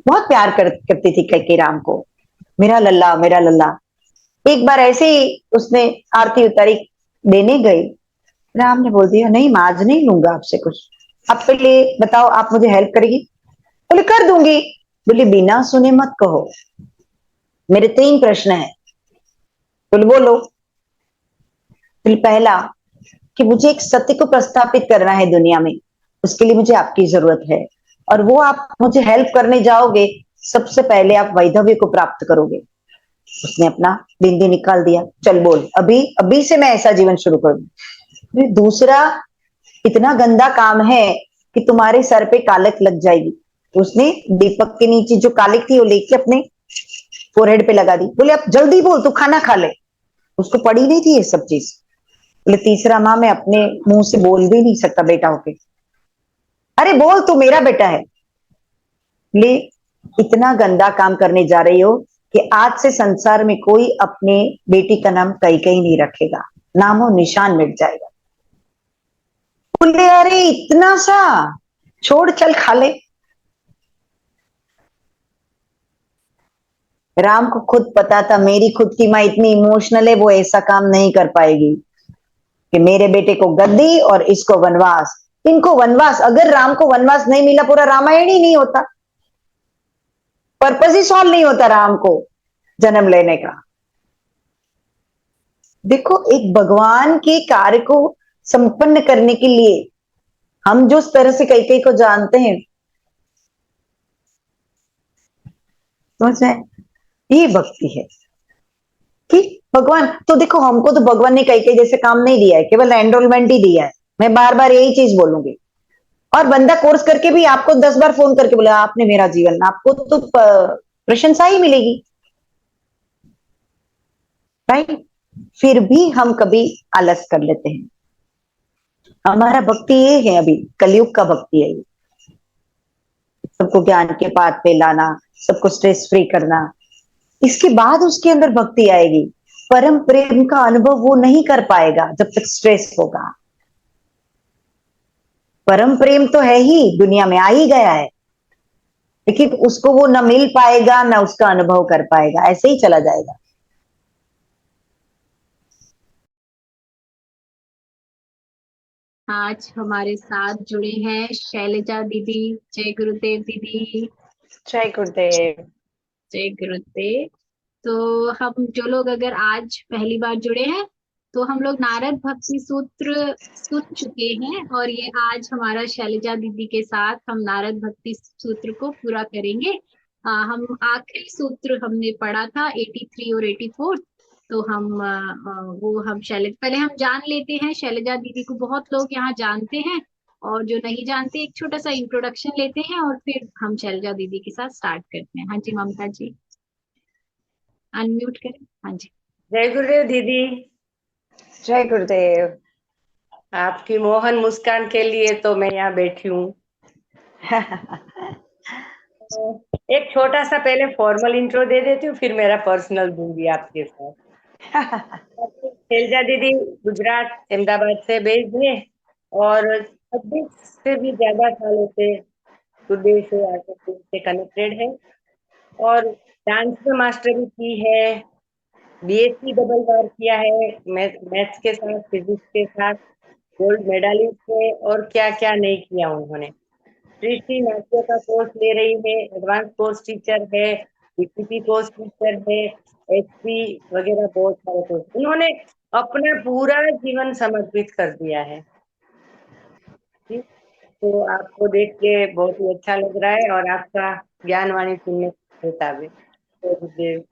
बहुत प्यार करती थी कैकेयी राम को, मेरा लल्ला मेरा लल्ला। एक बार ऐसे ही उसने आरती उतारी, देने गई, राम ने बोल दिया नहीं मां आज नहीं लूंगा आपसे कुछ, आप पहले बताओ आप मुझे हेल्प करेगी? बोले कर दूंगी। बोले बिना सुने मत कहो, मेरे 3 प्रश्न है। बोले बोलो। बोले पहला कि मुझे एक सत्य को प्रस्थापित करना है दुनिया में, उसके लिए मुझे आपकी जरूरत है, और वो आप मुझे हेल्प करने जाओगे, सबसे पहले आप वैधव्य को प्राप्त करोगे। उसने अपना बिंदी निकाल दिया, चल बोल, अभी अभी से मैं ऐसा जीवन शुरू करूंगी। दूसरा, इतना गंदा काम है कि तुम्हारे सर पे कालक लग जाएगी। तो उसने दीपक के नीचे जो कालिक थी वो लेके अपने फोरहेड पे लगा दी। बोले अब जल्दी बोल, तू खाना खा ले। उसको पड़ी नहीं थी ये सब चीज। बोले तीसरा, मां मैं अपने मुंह से बोल भी नहीं सकता बेटा होके। अरे बोल, तू मेरा बेटा है। बोले इतना गंदा काम करने जा रही हो कि आज से संसार में कोई अपने बेटी का नाम कैकेयी नहीं रखेगा, नामो निशान मिट जाएगा। बोले अरे इतना सा, छोड़ चल खा ले। राम को खुद पता था मेरी खुद की माँ इतनी इमोशनल है, वो ऐसा काम नहीं कर पाएगी कि मेरे बेटे को गद्दी और इसको वनवास। इनको वनवास, अगर राम को वनवास नहीं मिला पूरा रामायण ही नहीं होता, पर्पस ही सॉल्व नहीं होता राम को जन्म लेने का। देखो एक भगवान के कार्य को संपन्न करने के लिए हम जो तरह से कैकेयी को जानते हैं, समझ में, ये भक्ति है कि भगवान तो देखो, हमको तो भगवान ने कैकेयी जैसे काम नहीं दिया है, केवल एनरोलमेंट ही दिया है। मैं बार बार यही चीज बोलूंगी। और बंदा कोर्स करके भी आपको 10 बार फोन करके बोला आपने मेरा जीवन, आपको तो प्रशंसा ही मिलेगी, राइट? फिर भी हम कभी आलस कर लेते हैं। हमारा भक्ति ये है, अभी कलयुग का भक्ति है ये, सबको ज्ञान के पाथ पे लाना, सबको स्ट्रेस फ्री करना। इसके बाद उसके अंदर भक्ति आएगी। परम प्रेम का अनुभव वो नहीं कर पाएगा जब तक स्ट्रेस होगा। परम प्रेम तो है ही, दुनिया में आ ही गया है, लेकिन उसको वो न मिल पाएगा न उसका अनुभव कर पाएगा, ऐसे ही चला जाएगा। आज हमारे साथ जुड़े हैं शैलजा दीदी। जय गुरुदेव दीदी। जय गुरुदेव। जय गुरुदेव। तो हम जो लोग अगर आज पहली बार जुड़े हैं, तो हम लोग नारद भक्ति सूत्र सुन चुके हैं, और ये आज हमारा शैलजा दीदी के साथ हम नारद भक्ति सूत्र को पूरा करेंगे। हम आखिरी सूत्र हमने पढ़ा था 83 और 84। तो हम वो हम शैलज पहले हम जान लेते हैं शैलजा दीदी को। बहुत लोग यहाँ जानते हैं, और जो नहीं जानते एक छोटा सा इंट्रोडक्शन लेते हैं, और फिर हम शैलजा दीदी के साथ स्टार्ट करते हैं। हाँ जी ममता जी, अनम्यूट करें। हाँ जी। जय गुरुदेव दीदी। जय गुरुदेव। आपकी मोहन मुस्कान के लिए तो मैं यहाँ बैठी हूँ। एक छोटा सा पहले फॉर्मल इंट्रो दे देती हूँ, फिर मेरा पर्सनल दूंगी आपके साथ। शैलजा दीदी गुजरात अहमदाबाद से बेस्ड है, और 26 से भी ज्यादा सालों से गुरुदेव से आकर से कनेक्टेड है, और डांस में मास्टरी की है, बीएससी डबल बार किया है, मैथ्स के साथ, फिजिक्स के साथ, गोल्ड मेडलिस्ट है, और क्या क्या नहीं किया उन्होंने। सृष्टि नाट्य का कोर्स ले रही है, एडवांस कोर्स टीचर है, बीपीटी कोर्स टीचर है, एचपी वगैरह बहुत सारे कोर्स उन्होंने अपना पूरा जीवन समर्पित कर दिया है। ठीक, तो आपको देख के बहुत ही अच्छा लग रहा है, और आपका ज्ञान वाणी सुनने को मिलता है। तो गुरुदेव।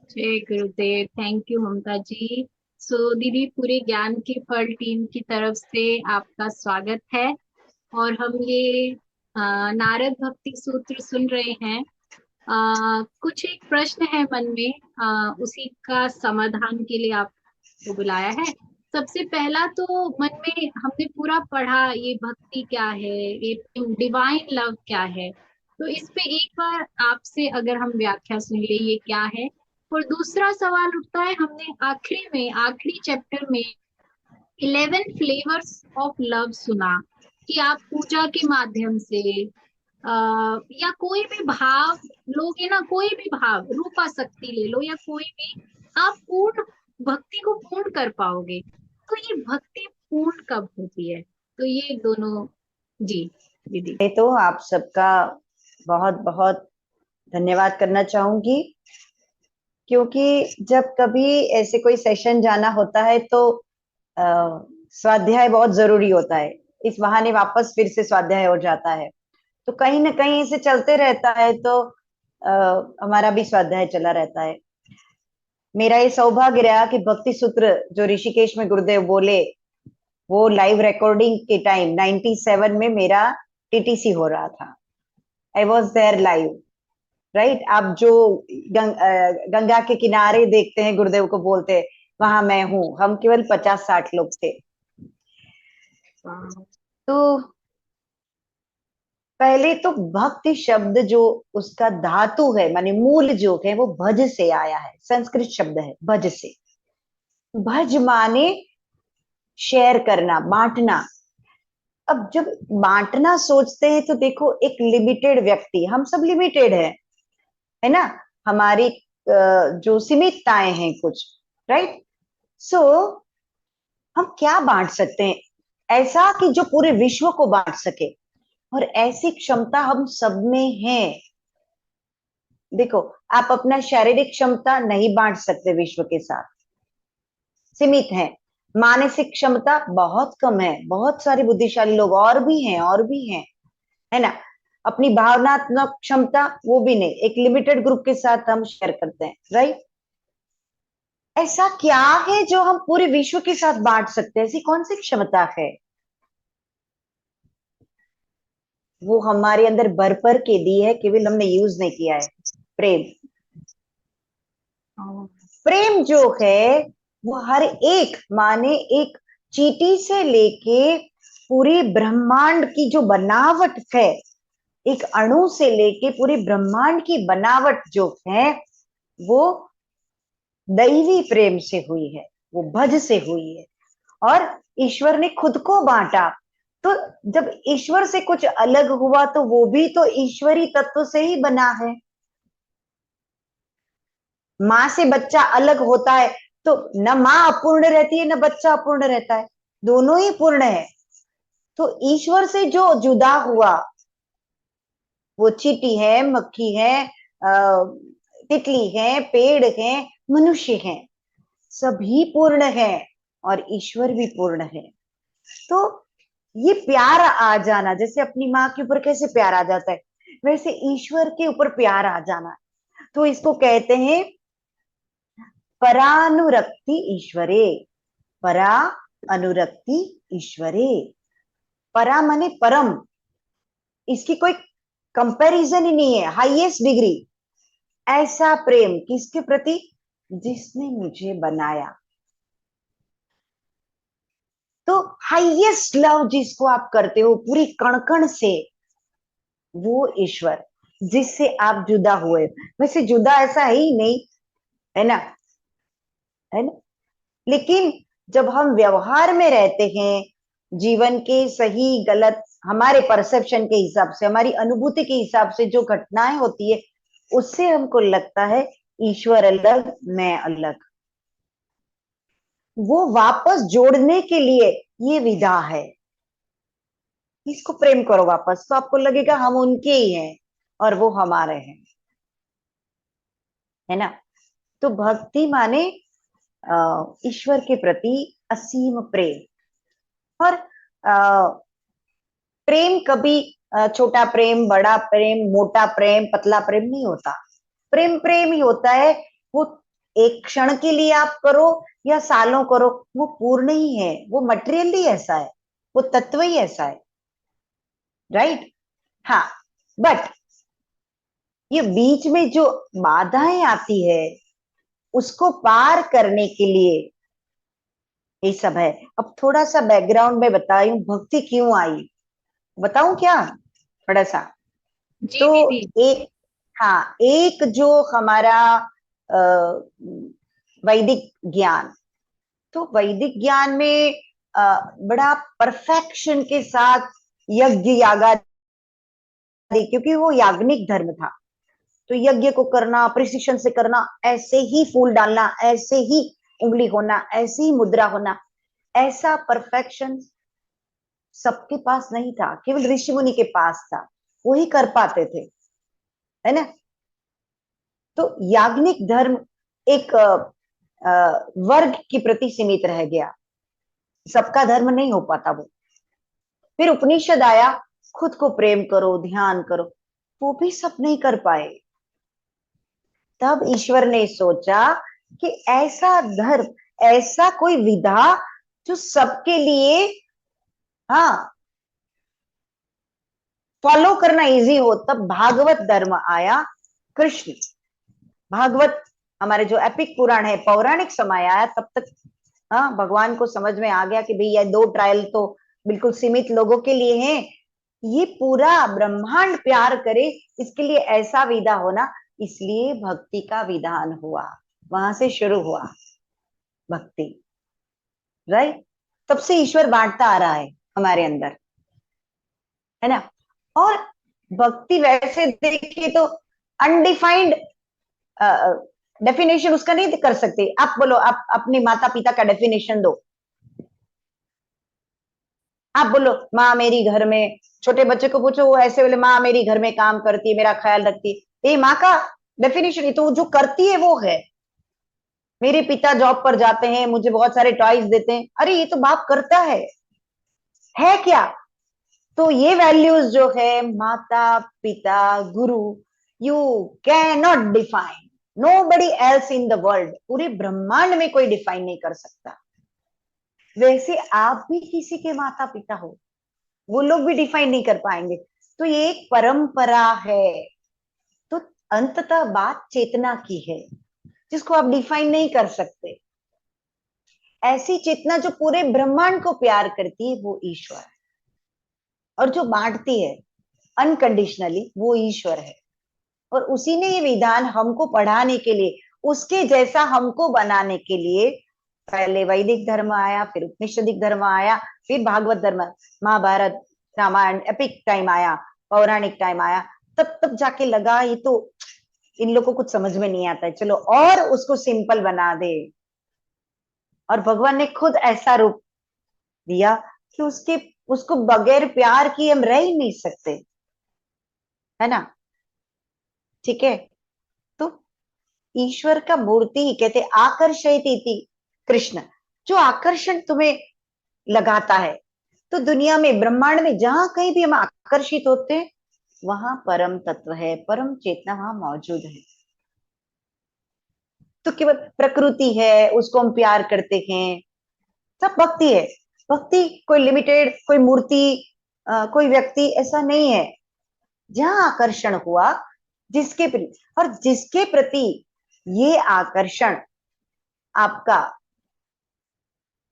जय गुरुदेव। थैंक यू ममता जी। सो दीदी, पूरे ज्ञान की फल टीम की तरफ से आपका स्वागत है। और हम ये नारद भक्ति सूत्र सुन रहे हैं। कुछ एक प्रश्न है मन में, उसी का समाधान के लिए आपको बुलाया है। सबसे पहला तो मन में हमने पूरा पढ़ा ये भक्ति क्या है, ये डिवाइन लव क्या है। तो इस पे एक बार आपसे अगर हम व्याख्या सुन ले ये क्या है। और दूसरा सवाल उठता है, हमने आखिरी में आखिरी चैप्टर में 11 फ्लेवर्स ऑफ लव सुना, कि आप पूजा के माध्यम से या कोई भी भाव लोगे ना, कोई भी भाव, रूपा शक्ति ले लो या कोई भी, आप पूर्ण भक्ति को पूर्ण कर पाओगे। तो ये भक्ति पूर्ण कब होती है? तो ये दोनों। जी दीदी। मैं तो आप सबका बहुत बहुत धन्यवाद करना चाहूंगी, क्योंकि जब कभी ऐसे कोई सेशन जाना होता है तो अ, स्वाध्याय बहुत जरूरी होता है। इस बहाने वापस फिर से स्वाध्याय हो जाता है, तो कहीं ना कहीं इसे चलते रहता है, तो हमारा भी स्वाध्याय चला रहता है। मेरा ये सौभाग्य रहा कि भक्ति सूत्र जो ऋषिकेश में गुरुदेव बोले, वो लाइव रिकॉर्डिंग के टाइम 97 में मेरा टीटीसी हो रहा था। I was there live, right. आप जो गंगा के किनारे देखते हैं गुरुदेव को बोलते, वहां मैं हूं। हम केवल 50-60 लोग थे। तो पहले तो भक्ति शब्द जो उसका धातु है, माने मूल जो है, वो भज से आया है। संस्कृत शब्द है भज से। भज माने शेयर करना, बांटना। अब जब बांटना सोचते हैं तो देखो, एक लिमिटेड व्यक्ति, हम सब लिमिटेड है ना, हमारी जो सीमितताएं हैं कुछ, राइट। सो हम क्या बांट सकते हैं ऐसा कि जो पूरे विश्व को बांट सके, और ऐसी क्षमता हम सब में है। देखो, आप अपना शारीरिक क्षमता नहीं बांट सकते विश्व के साथ, सीमित है। मानसिक क्षमता बहुत कम है, बहुत सारे बुद्धिशाली लोग और भी हैं, और भी हैं, है ना। अपनी भावनात्मक क्षमता वो भी नहीं, एक लिमिटेड ग्रुप के साथ हम शेयर करते हैं, राइट। ऐसा क्या है जो हम पूरे विश्व के साथ बांट सकते हैं? ऐसी कौन सी क्षमता है? वो हमारे अंदर भर के दी है, केवल हमने यूज नहीं किया है। प्रेम। प्रेम जो है वो हर एक, माने एक चींटी से लेके पूरी ब्रह्मांड की जो बनावट है, एक अणु से लेके पूरी ब्रह्मांड की बनावट जो है, वो दैवी प्रेम से हुई है, वो भज से हुई है। और ईश्वर ने खुद को बांटा। तो जब ईश्वर से कुछ अलग हुआ तो वो भी तो ईश्वरी तत्व से ही बना है। माँ से बच्चा अलग होता है तो न माँ अपूर्ण रहती है, न बच्चा अपूर्ण रहता है, दोनों ही पूर्ण है। तो ईश्वर से जो जुदा हुआ, वो चींटी है, मक्खी है, तितली है, पेड़ है, मनुष्य है, सभी पूर्ण है, और ईश्वर भी पूर्ण है। तो ये प्यार आ जाना, जैसे अपनी माँ के ऊपर कैसे प्यार आ जाता है, वैसे ईश्वर के ऊपर प्यार आ जाना, तो इसको कहते हैं परानुरक्ति ईश्वरे। परा अनुरक्ति ईश्वरे। परा माने परम, इसकी कोई कंपैरिजन ही नहीं है, हाईएस्ट डिग्री। ऐसा प्रेम किसके प्रति? जिसने मुझे बनाया। तो हाईएस्ट लव जिसको आप करते हो पूरी कण-कण से, वो ईश्वर, जिससे आप जुदा हुए। वैसे जुदा ऐसा है ही नहीं, है ना, है ना। लेकिन जब हम व्यवहार में रहते हैं, जीवन के सही गलत हमारे परसेप्शन के हिसाब से, हमारी अनुभूति के हिसाब से जो घटनाएं होती है, उससे हमको लगता है ईश्वर अलग, मैं अलग। वो वापस जोड़ने के लिए ये विधा है। इसको प्रेम करो वापस, तो आपको लगेगा हम उनके ही हैं और वो हमारे हैं, है ना। तो भक्ति माने ईश्वर के प्रति असीम प्रेम। और प्रेम कभी छोटा प्रेम, बड़ा प्रेम, मोटा प्रेम, पतला प्रेम नहीं होता। प्रेम प्रेम ही होता है। वो एक क्षण के लिए आप करो या सालों करो, वो पूर्ण ही है, वो मटेरियल ही ऐसा है, वो तत्व ही ऐसा है, राइट। हाँ, बट ये बीच में जो बाधाएं आती है, उसको पार करने के लिए ये सब है। अब थोड़ा सा बैकग्राउंड में बताऊं भक्ति क्यों आई, बताऊं क्या थोड़ा सा? जी तो दीदी। एक, हाँ, एक जो हमारा वैदिक ज्ञान, तो वैदिक ज्ञान में बड़ा परफेक्शन के साथ यज्ञ यागादि दी, क्योंकि वो याज्ञनिक धर्म था। तो यज्ञ को करना, प्रिसिशन से करना, ऐसे ही फूल डालना, ऐसे ही उंगली होना, ऐसे ही मुद्रा होना, ऐसा परफेक्शन सबके पास नहीं था, केवल ऋषि मुनि के पास था, वो ही कर पाते थे, है ना। तो याज्ञनिक धर्म एक वर्ग के प्रति सीमित रह गया, सबका धर्म नहीं हो पाता वो। फिर उपनिषद आया, खुद को प्रेम करो, ध्यान करो, वो भी सब नहीं कर पाए। तब ईश्वर ने सोचा कि ऐसा धर्म, ऐसा कोई विधा जो सबके लिए हाँ फॉलो करना इजी हो। तब भागवत धर्म आया। कृष्ण भागवत, हमारे जो एपिक पुराण है, पौराणिक समय आया, तब तक हाँ भगवान को समझ में आ गया कि भाई ये 2 ट्रायल तो बिल्कुल सीमित लोगों के लिए हैं, ये पूरा ब्रह्मांड प्यार करे, इसके लिए ऐसा विधा होना, इसलिए भक्ति का विधान हुआ, वहां से शुरू हुआ भक्ति, राइट। तब से ईश्वर बांटता आ रहा है हमारे अंदर, है ना। और भक्ति वैसे देखिए तो अनडिफाइंड डेफिनेशन उसका नहीं कर सकते। आप बोलो, आप अपने माता पिता का डेफिनेशन दो। आप बोलो माँ मेरी घर में, छोटे बच्चे को पूछो, वो ऐसे बोले माँ मेरी घर में काम करती है, मेरा ख्याल रखती है। ये माँ का डेफिनेशन, तो जो करती है वो है। मेरे पिता जॉब पर जाते हैं, मुझे बहुत सारे टॉयज देते हैं, अरे ये तो बाप करता है क्या। तो ये वैल्यूज जो है, माता पिता गुरु, you can not define, nobody else in the world, पूरे ब्रह्मांड में कोई डिफाइन नहीं कर सकता। वैसे आप भी किसी के माता पिता हो, वो लोग भी डिफाइन नहीं कर पाएंगे। तो ये एक परंपरा है। तो अंततः बात चेतना की है, जिसको आप डिफाइन नहीं कर सकते। ऐसी चेतना जो पूरे ब्रह्मांड को प्यार करती है, वो ईश्वर है। और जो बांटती है अनकंडीशनली, वो ईश्वर है। और उसी ने ये विधान हमको पढ़ाने के लिए, उसके जैसा हमको बनाने के लिए, पहले वैदिक धर्म आया, फिर उपनिषदिक धर्म आया, फिर भागवत धर्म, महाभारत रामायण एपिक टाइम आया, पौराणिक टाइम आया, तब जाके लगा ये तो इन लोगों को कुछ समझ में नहीं आता है, चलो और उसको सिंपल बना दे। और भगवान ने खुद ऐसा रूप दिया कि उसको बगैर प्यार किए हम रह ही नहीं सकते, है ना। ठीक है। तो ईश्वर का मूर्ति ही कहते आकर्षयति कृष्ण, जो आकर्षण तुम्हें लगाता है। तो दुनिया में, ब्रह्मांड में जहां कहीं भी हम आकर्षित होते हैं, वहां परम तत्व है, परम चेतना वहां मौजूद है। तो केवल प्रकृति है, उसको हम प्यार करते हैं, सब भक्ति है। भक्ति कोई लिमिटेड, कोई मूर्ति, कोई व्यक्ति, ऐसा नहीं है। जहां आकर्षण हुआ जिसके प्रति, और जिसके प्रति ये आकर्षण आपका,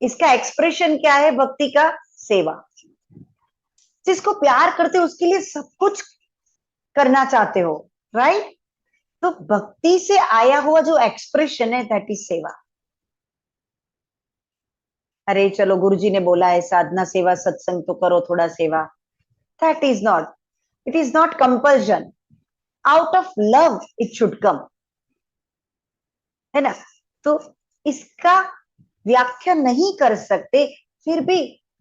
इसका एक्सप्रेशन क्या है भक्ति का? सेवा। जिसको प्यार करते हो उसके लिए सब कुछ करना चाहते हो, राइट। तो भक्ति से आया हुआ जो एक्सप्रेशन है, दैट इज सेवा। अरे चलो गुरुजी ने बोला है साधना सेवा सत्संग तो करो थोड़ा सेवा, that is not, it is not compulsion, out of love it should come, है ना। तो इसका व्याख्या नहीं कर सकते, फिर भी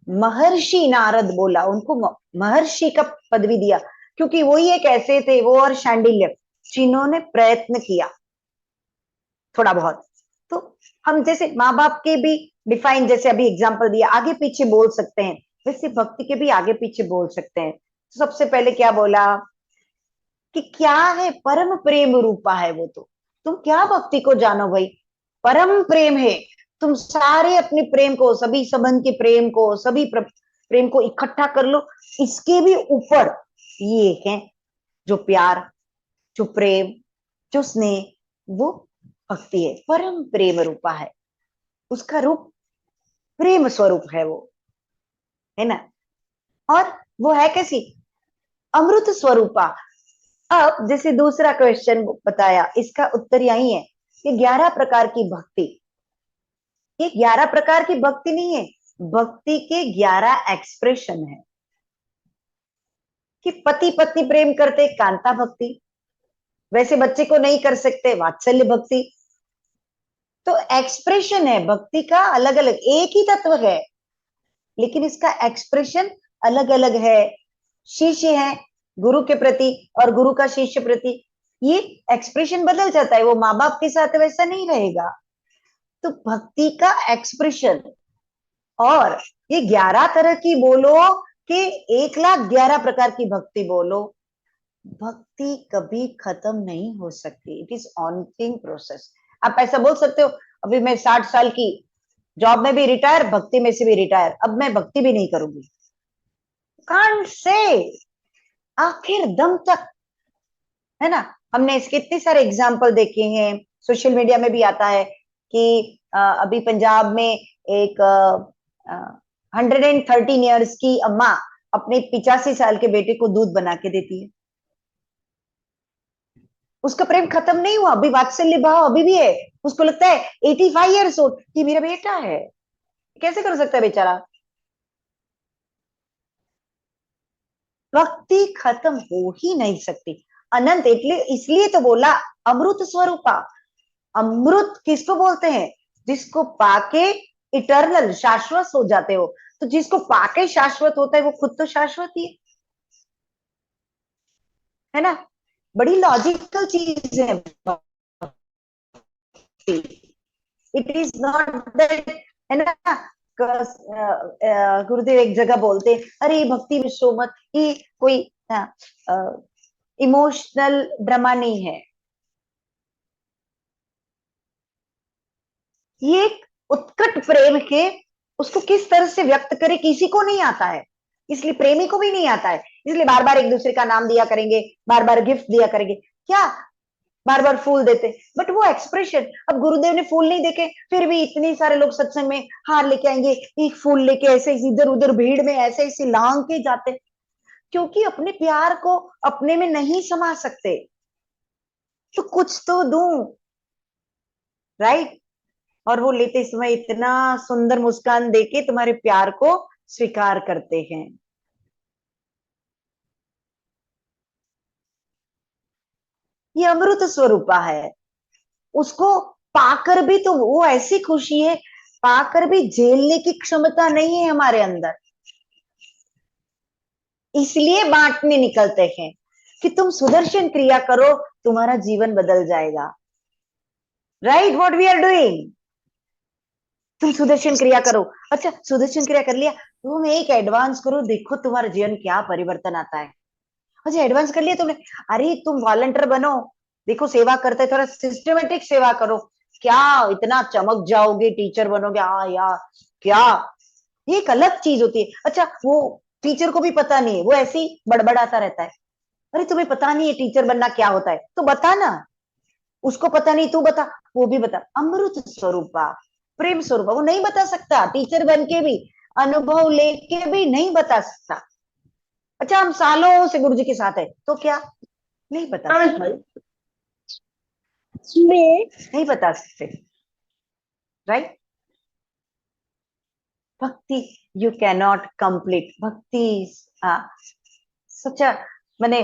महर्षि नारद बोला, उनको महर्षि का पदवी दिया, क्योंकि वही एक ऐसे थे, वो और शांडिल्य, जिन्होंने प्रयत्न किया थोड़ा बहुत। तो हम जैसे माँ बाप के भी डिफाइन, जैसे अभी एग्जांपल दिया, आगे पीछे बोल सकते हैं, वैसे भक्ति के भी आगे पीछे बोल सकते हैं। तो सबसे पहले क्या बोला कि क्या है? परम प्रेम रूपा है वो। तो तुम क्या भक्ति को जानो भाई, परम प्रेम है। तुम सारे अपने प्रेम को, सभी संबंध के प्रेम को, सभी प्रेम को इकट्ठा कर लो, इसके भी ऊपर ये है जो प्यार, जो प्रेम, जो स्नेह, वो भक्ति है। परम प्रेम रूपा है, उसका रूप प्रेम स्वरूप है वो, है ना। और वो है कैसी? अमृत स्वरूपा। अब जैसे दूसरा क्वेश्चन बताया, इसका उत्तर यही है कि 11 प्रकार की भक्ति, ये 11 प्रकार की भक्ति नहीं है, भक्ति के 11 एक्सप्रेशन है। कि पति पत्नी प्रेम करते कांता भक्ति, वैसे बच्चे को नहीं कर सकते वात्सल्य भक्ति। तो एक्सप्रेशन है भक्ति का अलग अलग, एक ही तत्व है लेकिन इसका एक्सप्रेशन अलग अलग है। शिष्य है गुरु के प्रति और गुरु का शिष्य प्रति, ये एक्सप्रेशन बदल जाता है, वो माँ बाप के साथ वैसा नहीं रहेगा। तो भक्ति का एक्सप्रेशन, और ये 11 तरह की बोलो कि 1,11,000 प्रकार की भक्ति बोलो, भक्ति कभी खत्म नहीं हो सकती। It is ongoing process. आप ऐसा बोल सकते हो अभी मैं 60 साल की, जॉब में भी रिटायर, भक्ति में से भी रिटायर, अब मैं भक्ति भी नहीं करूंगी, कांट से, आखिर दम तक, है ना। हमने इसके इतने सारे एग्जाम्पल देखे हैं, सोशल मीडिया में भी आता है कि अभी पंजाब में एक 113 ईयर्स की अम्मा अपने 85 साल के बेटे को दूध बना के देती है। उसका प्रेम खत्म नहीं हुआ, अभी वात्सल्य भाव अभी भी है। उसको लगता है 85 ईयर्स ओल्ड कि मेरा बेटा है, कैसे कर सकता है बेचारा। भक्ति खत्म हो ही नहीं सकती, अनंत। इसलिए तो बोला अमृत स्वरूपा। अमृत किसको बोलते हैं? जिसको पाके इटर्नल शाश्वत हो जाते हो। तो जिसको पाके शाश्वत होता है वो खुद तो शाश्वत ही है ना। बड़ी लॉजिकल चीज है। इट इज नॉट दैट, है ना। गुरुदेव एक जगह बोलते अरे भक्ति में सो मत, ये कोई इमोशनल ड्रामा नहीं है, ये एक उत्कट प्रेम के, उसको किस तरह से व्यक्त करे किसी को नहीं आता है, इसलिए प्रेमी को भी नहीं आता है। इसलिए बार बार एक दूसरे का नाम दिया करेंगे, बार बार गिफ्ट दिया करेंगे, क्या बार बार फूल देते, बट वो एक्सप्रेशन। अब गुरुदेव ने फूल नहीं देखे, फिर भी इतने सारे लोग सत्संग में हार लेके आएंगे, एक फूल लेके ऐसे इधर उधर भीड़ में ऐसे ऐसे लांग के जाते, क्योंकि अपने प्यार को अपने में नहीं समा सकते। तो कुछ तो दूं, राइट। और वो लेते समय इतना सुंदर मुस्कान देके तुम्हारे प्यार को स्वीकार करते हैं। ये अमृत स्वरूपा है। उसको पाकर भी तो वो ऐसी खुशी है, पाकर भी झेलने की क्षमता नहीं है हमारे अंदर, इसलिए बांटने निकलते हैं कि तुम सुदर्शन क्रिया करो, तुम्हारा जीवन बदल जाएगा। Right, what we are doing, तुम सुदर्शन क्रिया करो। अच्छा सुदर्शन क्रिया कर लिया, तुम एक एडवांस करो, देखो तुम्हारा जीवन क्या परिवर्तन आता है। अच्छा एडवांस कर लिया तुमने, अरे तुम वॉलंटियर बनो, देखो सेवा करते, थोड़ा सिस्टमेटिक सेवा करो, क्या इतना चमक जाओगे, टीचर बनोगे। हाँ यार क्या, ये एक अलग चीज होती है। अच्छा वो टीचर को भी पता नहीं है, वो ऐसे ही बड़बड़ाता रहता है, अरे तुम्हें पता नहीं है टीचर बनना क्या होता है, तो बता ना। उसको पता नहीं, तू बता, वो भी बता। अमृत स्वरूपा, प्रेम स्वरूपा, वो नहीं बता सकता, टीचर बन के भी, अनुभव लेके भी नहीं बता सकता। अच्छा हम सालों से गुरु जी के साथ है, तो क्या नहीं बता सकते, नहीं बता सकते, राइट। भक्ति यू कैनॉट कंप्लीट, भक्ति सच मैंने,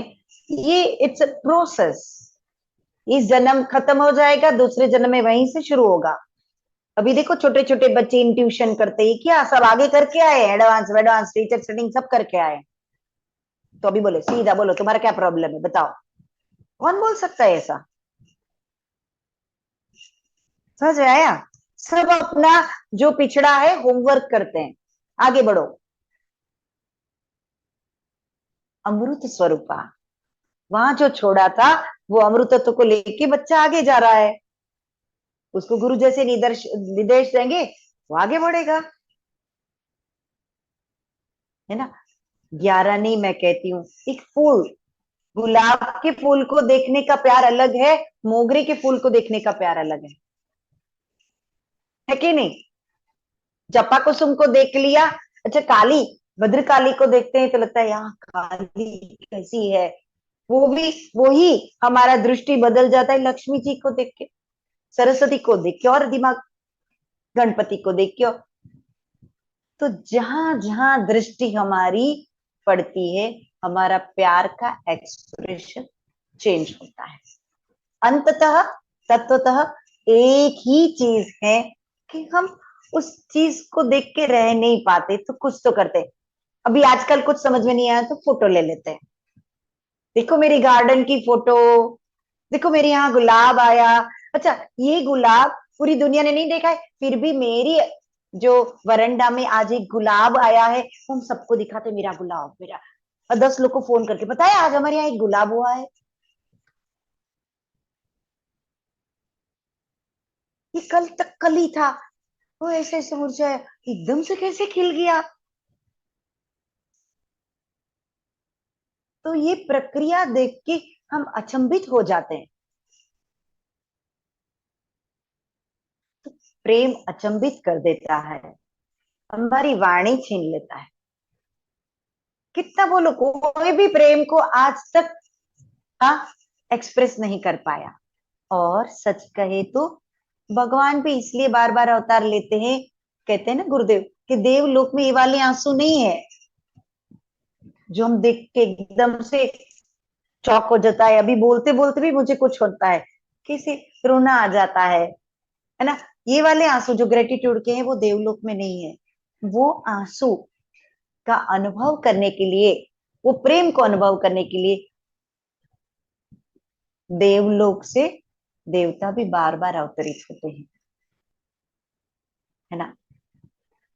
ये इट्स अ प्रोसेस। इस जन्म खत्म हो जाएगा, दूसरे जन्म में वहीं से शुरू होगा। अभी देखो छोटे छोटे बच्चे इन ट्यूशन करते ही क्या, सब आगे करके आए, एडवांस एडवांस टीचर ट्रेनिंग सब करके आए। तो अभी बोले सीधा बोलो तुम्हारा क्या प्रॉब्लम है बताओ, कौन बोल सकता है ऐसा? समझ में आया? सब अपना जो पिछड़ा है होमवर्क करते हैं, आगे बढ़ो। अमृत स्वरूपा, वहां जो छोड़ा था वो अमृतत्व को लेके बच्चा आगे जा रहा है, उसको गुरु जैसे निर्देश देंगे वो आगे बढ़ेगा, है ना। 11 नहीं, मैं कहती हूँ एक फूल, गुलाब के फूल को देखने का प्यार अलग है, मोगरे के फूल को देखने का प्यार अलग है कि नहीं। जपा कुसुम को देख लिया, अच्छा काली, भद्रकाली को देखते हैं तो लगता है यहाँ काली कैसी है, वो भी वही, हमारा दृष्टि बदल जाता है लक्ष्मी जी को देख के, सरस्वती को देख के, और दिमाग गणपति को देख के। तो जहां जहां दृष्टि हमारी पड़ती है हमारा प्यार का एक्सप्रेशन चेंज होता है। अंततः तत्वतः एक ही चीज है कि हम उस चीज को देख के रह नहीं पाते, तो कुछ तो करते हैं। अभी आजकल कुछ समझ में नहीं आया तो फोटो ले लेते हैं। देखो मेरी गार्डन की फोटो, देखो मेरे यहाँ गुलाब आया। अच्छा, ये गुलाब पूरी दुनिया ने नहीं देखा है, फिर भी मेरी जो वरंडा में आज एक गुलाब आया है, हम सबको दिखाते मेरा गुलाब मेरा, और 10 लोग को फोन करके पता है आज हमारे यहाँ एक गुलाब हुआ है। ये कल तक कल ही था, वो ऐसे ऐसे मुरझाया, एकदम से कैसे खिल गया। तो ये प्रक्रिया देख के हम अचंभित हो जाते हैं। तो प्रेम अचंभित कर देता है, हमारी वाणी छीन लेता है। कितना बोलो, कोई भी प्रेम को आज तक एक्सप्रेस नहीं कर पाया। और सच कहे तो भगवान भी इसलिए बार बार अवतार लेते हैं, कहते हैं ना गुरुदेव कि देवलोक में ये वाले आंसू नहीं है जो हम देख के एकदम से चौक हो जाता है। अभी बोलते बोलते भी मुझे कुछ होता है, किसी रोना आ जाता है ना। ये वाले आंसू जो ग्रेटिट्यूड के हैं वो देवलोक में नहीं है। वो आंसू का अनुभव करने के लिए, वो प्रेम को अनुभव करने के लिए देवलोक से देवता भी बार बार अवतरित होते हैं, है ना।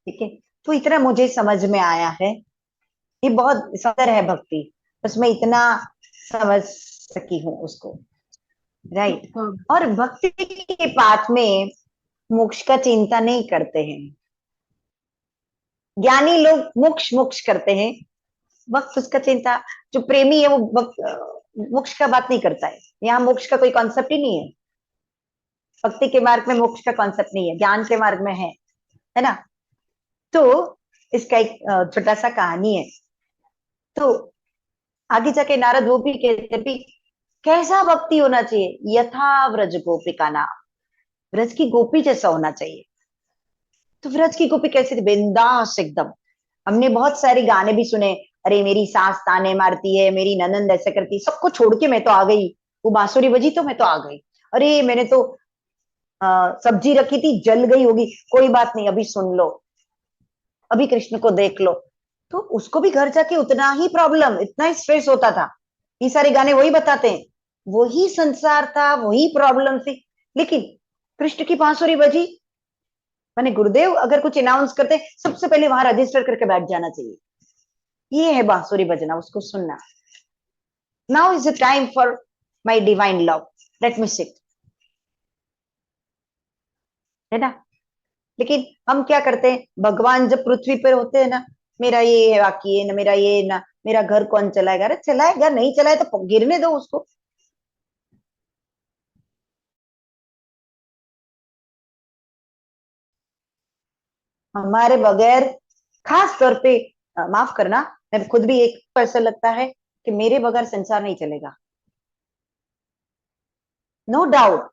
ठीक है, तो इतना मुझे समझ में आया है। ये बहुत सुंदर है भक्ति, बस मैं इतना समझ सकी हूँ उसको, राइट। और भक्ति के पाठ में मोक्ष का चिंता नहीं करते हैं। ज्ञानी लोग मोक्ष मोक्ष करते हैं, वक्त उसका चिंता, जो प्रेमी है वो मोक्ष का बात नहीं करता है। यहाँ मोक्ष का कोई कॉन्सेप्ट ही नहीं है। भक्ति के मार्ग में मोक्ष का कॉन्सेप्ट नहीं है, ज्ञान के मार्ग में है ना। तो इसका एक छोटा सा कहानी है। तो आगे जाके नारद वो भी कहते भी कैसा भक्ति होना चाहिए, यथा व्रज गोपिका नाम, व्रज की गोपी जैसा होना चाहिए। तो व्रज की गोपी कैसे थी, बिंदास एकदम। हमने बहुत सारे गाने भी सुने, अरे मेरी सास ताने मारती है, मेरी ननंद ऐसे करती, सबको छोड़ के मैं तो आ गई, वो बांसुरी बजी तो मैं तो आ गई, अरे मैंने तो सब्जी रखी थी जल गई होगी, कोई बात नहीं अभी सुन लो, अभी कृष्ण को देख लो। तो उसको भी घर जाके उतना ही प्रॉब्लम, इतना ही स्ट्रेस होता था। ये सारे गाने वही बताते हैं, वही संसार था, वही प्रॉब्लम थी। लेकिन कृष्ण की बांसुरी बजी, मैंने गुरुदेव अगर कुछ अनाउंस करते सबसे पहले वहां रजिस्टर करके बैठ जाना चाहिए, ये है बांसुरी बजना, उसको सुनना। Now is the time for my divine love, let me sit, है ना। लेकिन हम क्या करते हैं, भगवान जब पृथ्वी पर होते हैं ना, मेरा ये है बाकी है ना, मेरा ये ना, मेरा घर कौन चलाएगा, अरे चलाएगा, नहीं चलाए तो गिरने दो उसको। हमारे बगैर, खास तौर पे माफ करना, मैं खुद भी एक ऐसा लगता है कि मेरे बगैर संसार नहीं चलेगा, नो डाउट।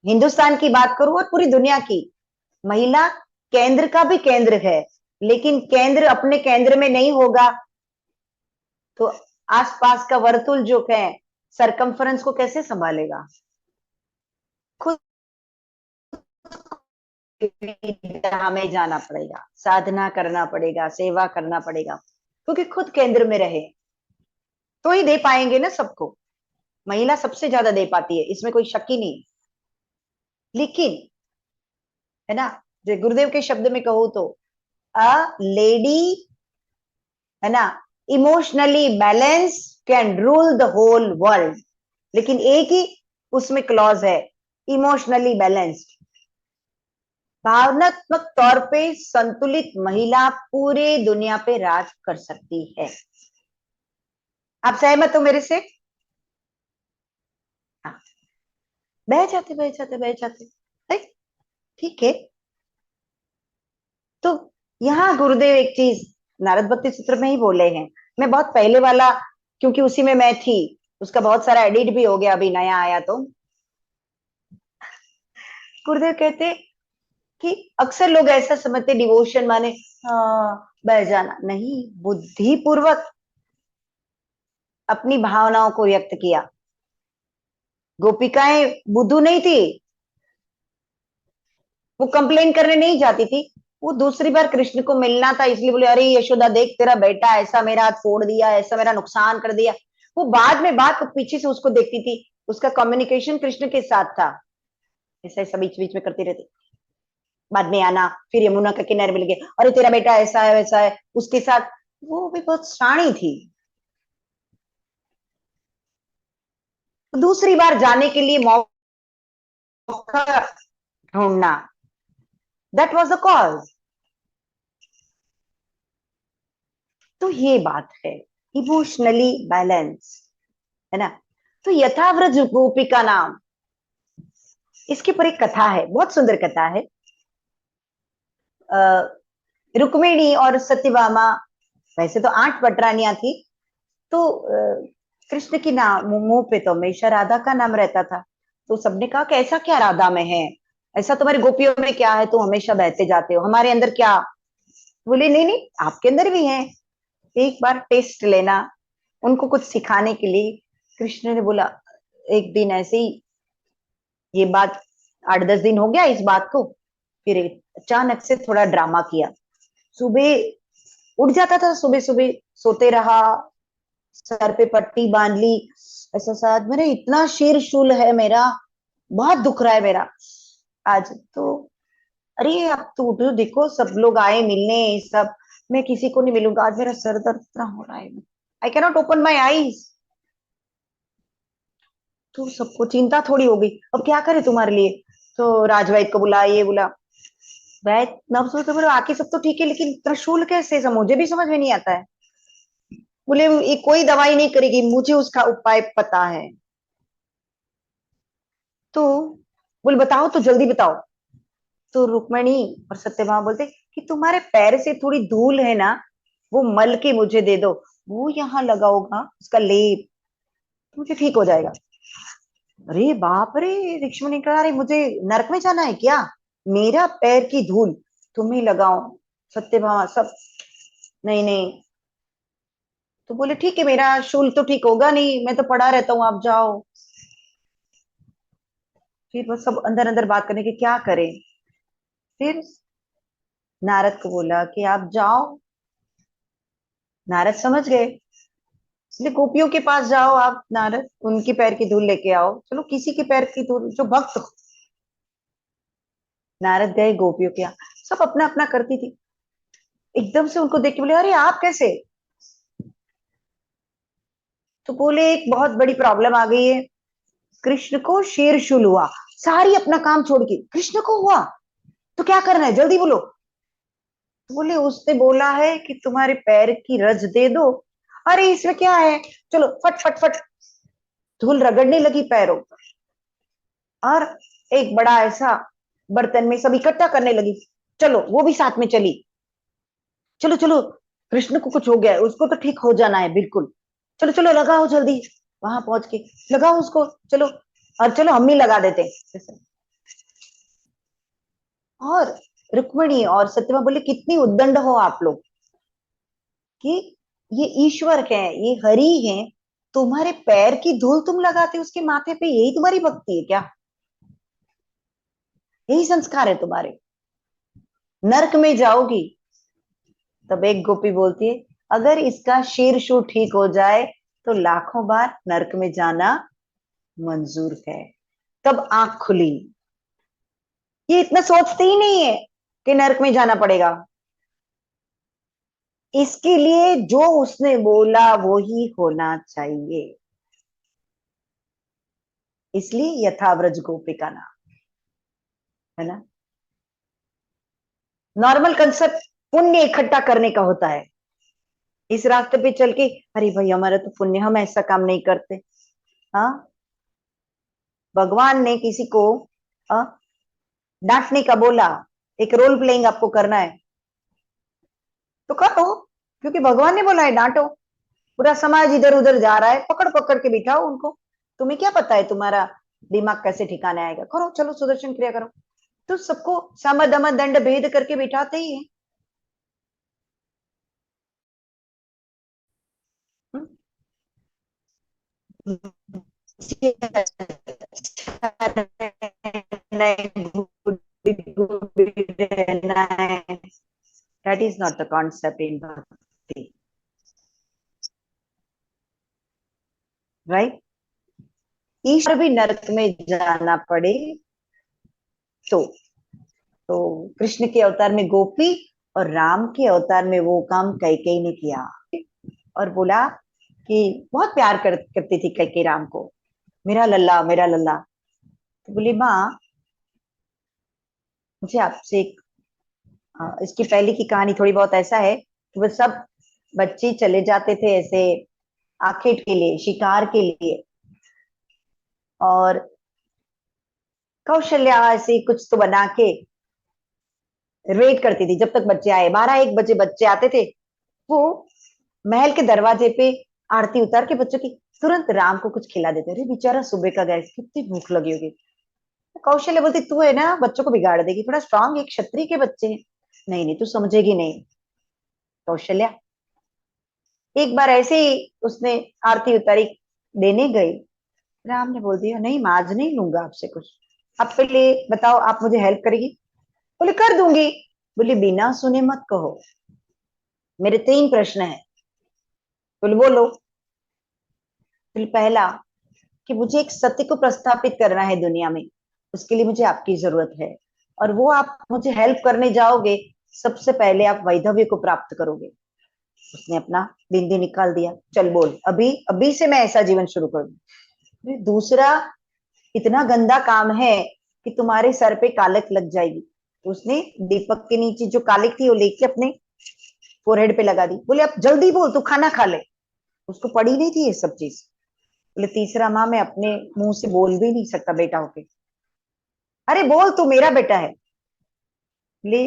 हिंदुस्तान की बात करूं और पूरी दुनिया की, महिला केंद्र का भी केंद्र है, लेकिन केंद्र अपने केंद्र में नहीं होगा तो आसपास का वर्तुल जो है, सरकमफ्रेंस को कैसे संभालेगा। खुद हमें जाना पड़ेगा, साधना करना पड़ेगा, सेवा करना पड़ेगा, क्योंकि खुद केंद्र में रहे तो ही दे पाएंगे ना सबको। महिला सबसे ज्यादा दे पाती है, इसमें कोई शक ही नहीं। लेकिन है ना, जो गुरुदेव के शब्द में कहूँ तो अ लेडी, है ना, emotionally balance can rule the whole world. लेकिन एक ही उसमें क्लॉज है, इमोशनली बैलेंस्ड, भावनात्मक तौर पे संतुलित महिला पूरे दुनिया पे राज कर सकती है। आप सहमत हो मेरे से? हाँ, बह जाते बह जाते बह जाते, ठीक है। तो यहाँ गुरुदेव एक चीज नारद भक्ति सूत्र में ही बोले हैं, मैं बहुत पहले वाला, क्योंकि उसी में मैं थी, उसका बहुत सारा एडिट भी हो गया, अभी नया आया। तो गुरुदेव कहते कि अक्सर लोग ऐसा समझते डिवोशन माने बह जाना, नहीं, बुद्धि पूर्वक अपनी भावनाओं को व्यक्त किया। गोपिकाएं बुद्धू नहीं थी, वो कंप्लेन करने नहीं जाती थी। वो दूसरी बार कृष्ण को मिलना था इसलिए बोले, अरे यशोदा देख तेरा बेटा ऐसा मेरा हाथ फोड़ दिया, ऐसा मेरा नुकसान कर दिया। वो बाद में बात पीछे से उसको देखती थी, उसका कम्युनिकेशन कृष्ण के साथ था, ऐसा ऐसा बीच बीच में करती रहती। बाद में आना, फिर यमुना के किनारे मिल गए, अरे तेरा बेटा ऐसा है वैसा है उसके साथ। वो भी बहुत शाणी थी। दूसरी बार जाने के लिए मौका ढूंढना, दैट वाज द कॉज। तो ये बात है, इमोशनली बैलेंस, है ना। तो यथाव्रज गोपिका नाम, इसके ऊपर एक कथा है, बहुत सुंदर कथा है। रुक्मिणी और सत्यभामा, वैसे तो 8 पटरानियां थी, तो कृष्ण की नाम मुंह पे तो हमेशा राधा का नाम रहता था। तो सबने कहा कि ऐसा क्या राधा में है, ऐसा तुम्हारी गोपियों में क्या है, तुम हमेशा बहते जाते हो, हमारे अंदर क्या। बोले नहीं नहीं, आपके अंदर भी है, एक बार टेस्ट लेना। उनको कुछ सिखाने के लिए कृष्ण ने बोला, एक दिन ऐसे ही, ये बात 8-10 दिन हो गया इस बात को, फिर अचानक से थोड़ा ड्रामा किया। सुबह उठ जाता था, सुबह सुबह सोते रहा, सर पे पट्टी बांध ली, ऐसा शायद मेरे इतना शीर शूल है मेरा, बहुत दुख रहा है मेरा आज तो। अरे अब तो उठो, देखो सब लोग आए मिलने, सब, मैं किसी को नहीं मिलूंगा आज, मेरा सर दर्द इतना हो रहा है, I cannot open my eyes. तो सबको चिंता थोड़ी होगी, अब क्या करे तुम्हारे लिए। तो राजवैद को बुला, ये बुला, वैद नव सोचते बोले बाकी सब तो ठीक है, लेकिन त्रिशूल कैसे, मुझे भी समझ में नहीं आता है। बोले ये कोई दवाई नहीं करेगी, मुझे उसका उपाय पता है। तो बोले बताओ तो जल्दी बताओ। तो रुक्मणी और सत्यभामा बोलते कि तुम्हारे पैर से थोड़ी धूल है ना, वो मल के मुझे दे दो, वो यहाँ लगाओगा उसका लेप, मुझे ठीक हो जाएगा। अरे बाप रे, ऋक्ष्मणी ने कहा, अरे मुझे नरक में जाना है क्या, मेरा पैर की धूल तुम ही लगाओ। सत्यभामा सब, नहीं नहीं। तो बोले ठीक है, मेरा शूल तो ठीक होगा नहीं, मैं तो पड़ा रहता हूँ, आप जाओ। फिर वो सब अंदर अंदर बात करने की क्या करें। फिर नारद को बोला कि आप जाओ। नारद समझ गए, इसलिए गोपियों के पास जाओ आप नारद, उनकी पैर की धूल लेके आओ, चलो किसी के पैर की धूल जो भक्त हो। नारद गए गोपियों के यहाँ, सब अपना अपना करती थी। एकदम से उनको देख के बोले, अरे आप कैसे। तो बोले एक बहुत बड़ी प्रॉब्लम आ गई है, कृष्ण को शेरशूल हुआ। सारी अपना काम छोड़ के, कृष्ण को हुआ तो क्या करना है जल्दी बोलो। तो बोले उसने बोला है कि तुम्हारे पैर की रज दे दो। अरे इसमें क्या है, चलो फट फट फट, धूल रगड़ने लगी पैरों पर, और एक बड़ा ऐसा बर्तन में सब इकट्ठा करने लगी। चलो वो भी साथ में चली, चलो चलो, कृष्ण को कुछ हो गया है, उसको तो ठीक हो जाना है बिल्कुल, चलो चलो लगाओ जल्दी। वहां पहुंच के लगाओ उसको, चलो, और चलो हम ही लगा देते हैं। और रुक्मिणी और सत्यमा बोले, कितनी उद्दंड हो आप लोग, कि ये ईश्वर है, ये हरि है, तुम्हारे पैर की धूल तुम लगाते उसके माथे पे, यही तुम्हारी भक्ति है क्या, यही संस्कार है तुम्हारे, नरक में जाओगी। तब एक गोपी बोलती है, अगर इसका शीर्षु ठीक हो जाए तो लाखों बार नरक में जाना मंजूर है। तब आंख खुली, ये इतना सोचती ही नहीं है कि नरक में जाना पड़ेगा, इसके लिए जो उसने बोला वो ही होना चाहिए, इसलिए यथाव्रज गोपिका नाम, है ना। नॉर्मल कंसेप्ट पुण्य इकट्ठा करने का होता है, इस रास्ते पे चल के, अरे भाई हमारा तो पुण्य, हम ऐसा काम नहीं करते। हाँ, भगवान ने किसी को हाँ, डांटने का बोला, एक रोल प्लेइंग आपको करना है तो करो, क्योंकि भगवान ने बोला है डांटो। पूरा समाज इधर उधर जा रहा है, पकड़ पकड़ के बिठाओ उनको, तुम्हें क्या पता है तुम्हारा दिमाग कैसे ठिकाने आएगा, करो चलो सुदर्शन क्रिया करो। तो सबको सम दम दंड भेद करके बिठाते ही है। मुझे अच्छा रहना है, good रहना है. That is not the concept in bhakti, right? ईश्वर भी नरक में जाना पड़े तो कृष्ण के अवतार में गोपी और राम के अवतार में वो काम कैकेयी ने किया और बोला कि बहुत प्यार करती थी कैकेयी राम को, मेरा लल्ला मेरा लल्ला. तो बोली माँ, मुझे आपसे इसकी पहले की कहानी थोड़ी बहुत ऐसा है कि वो सब बच्चे चले जाते थे ऐसे आखेट के लिए, शिकार के लिए, और कौशल्या ऐसे कुछ तो बना के वेट करती थी जब तक बच्चे आए. 12-1 बजे बच्चे आते थे, वो महल के दरवाजे पे आरती उतार के बच्चों की तुरंत राम को कुछ खिला देते. अरे बेचारा सुबह का गया, कितनी भूख लगी होगी. कौशल्या बोलती तू है ना बच्चों को बिगाड़ देगी, थोड़ा स्ट्रांग, एक क्षत्रिय के बच्चे हैं. नहीं नहीं, तू समझेगी नहीं कौशल्या. एक बार ऐसे ही उसने आरती उतारी देने गई, राम ने बोल दिया नहीं माँ, आज नहीं लूंगा आपसे कुछ, आप पहले बताओ आप मुझे हेल्प करेगी. बोले कर दूंगी. बोले बिना सुने मत कहो, मेरे 3 प्रश्न है. बोले बोलो. बोले पहला कि मुझे एक सत्य को प्रस्थापित करना है दुनिया में, उसके लिए मुझे आपकी जरूरत है, और वो आप मुझे हेल्प करने जाओगे सबसे पहले आप वैधव्य को प्राप्त करोगे. उसने अपना बिंदी निकाल दिया, चल बोल, अभी अभी से मैं ऐसा जीवन शुरू करूंगी. दूसरा, इतना गंदा काम है कि तुम्हारे सर पे कालक लग जाएगी. तो उसने दीपक के नीचे जो कालिक थी वो लेके अपने फोरहेड पे लगा दी. बोले अब जल्दी बोल, तू खाना खा ले. उसको पड़ी नहीं थी ये सब चीज. बोले तीसरा, माँ मैं अपने मुंह से बोल भी नहीं सकता बेटा होके. अरे बोल, तू मेरा बेटा है. बोले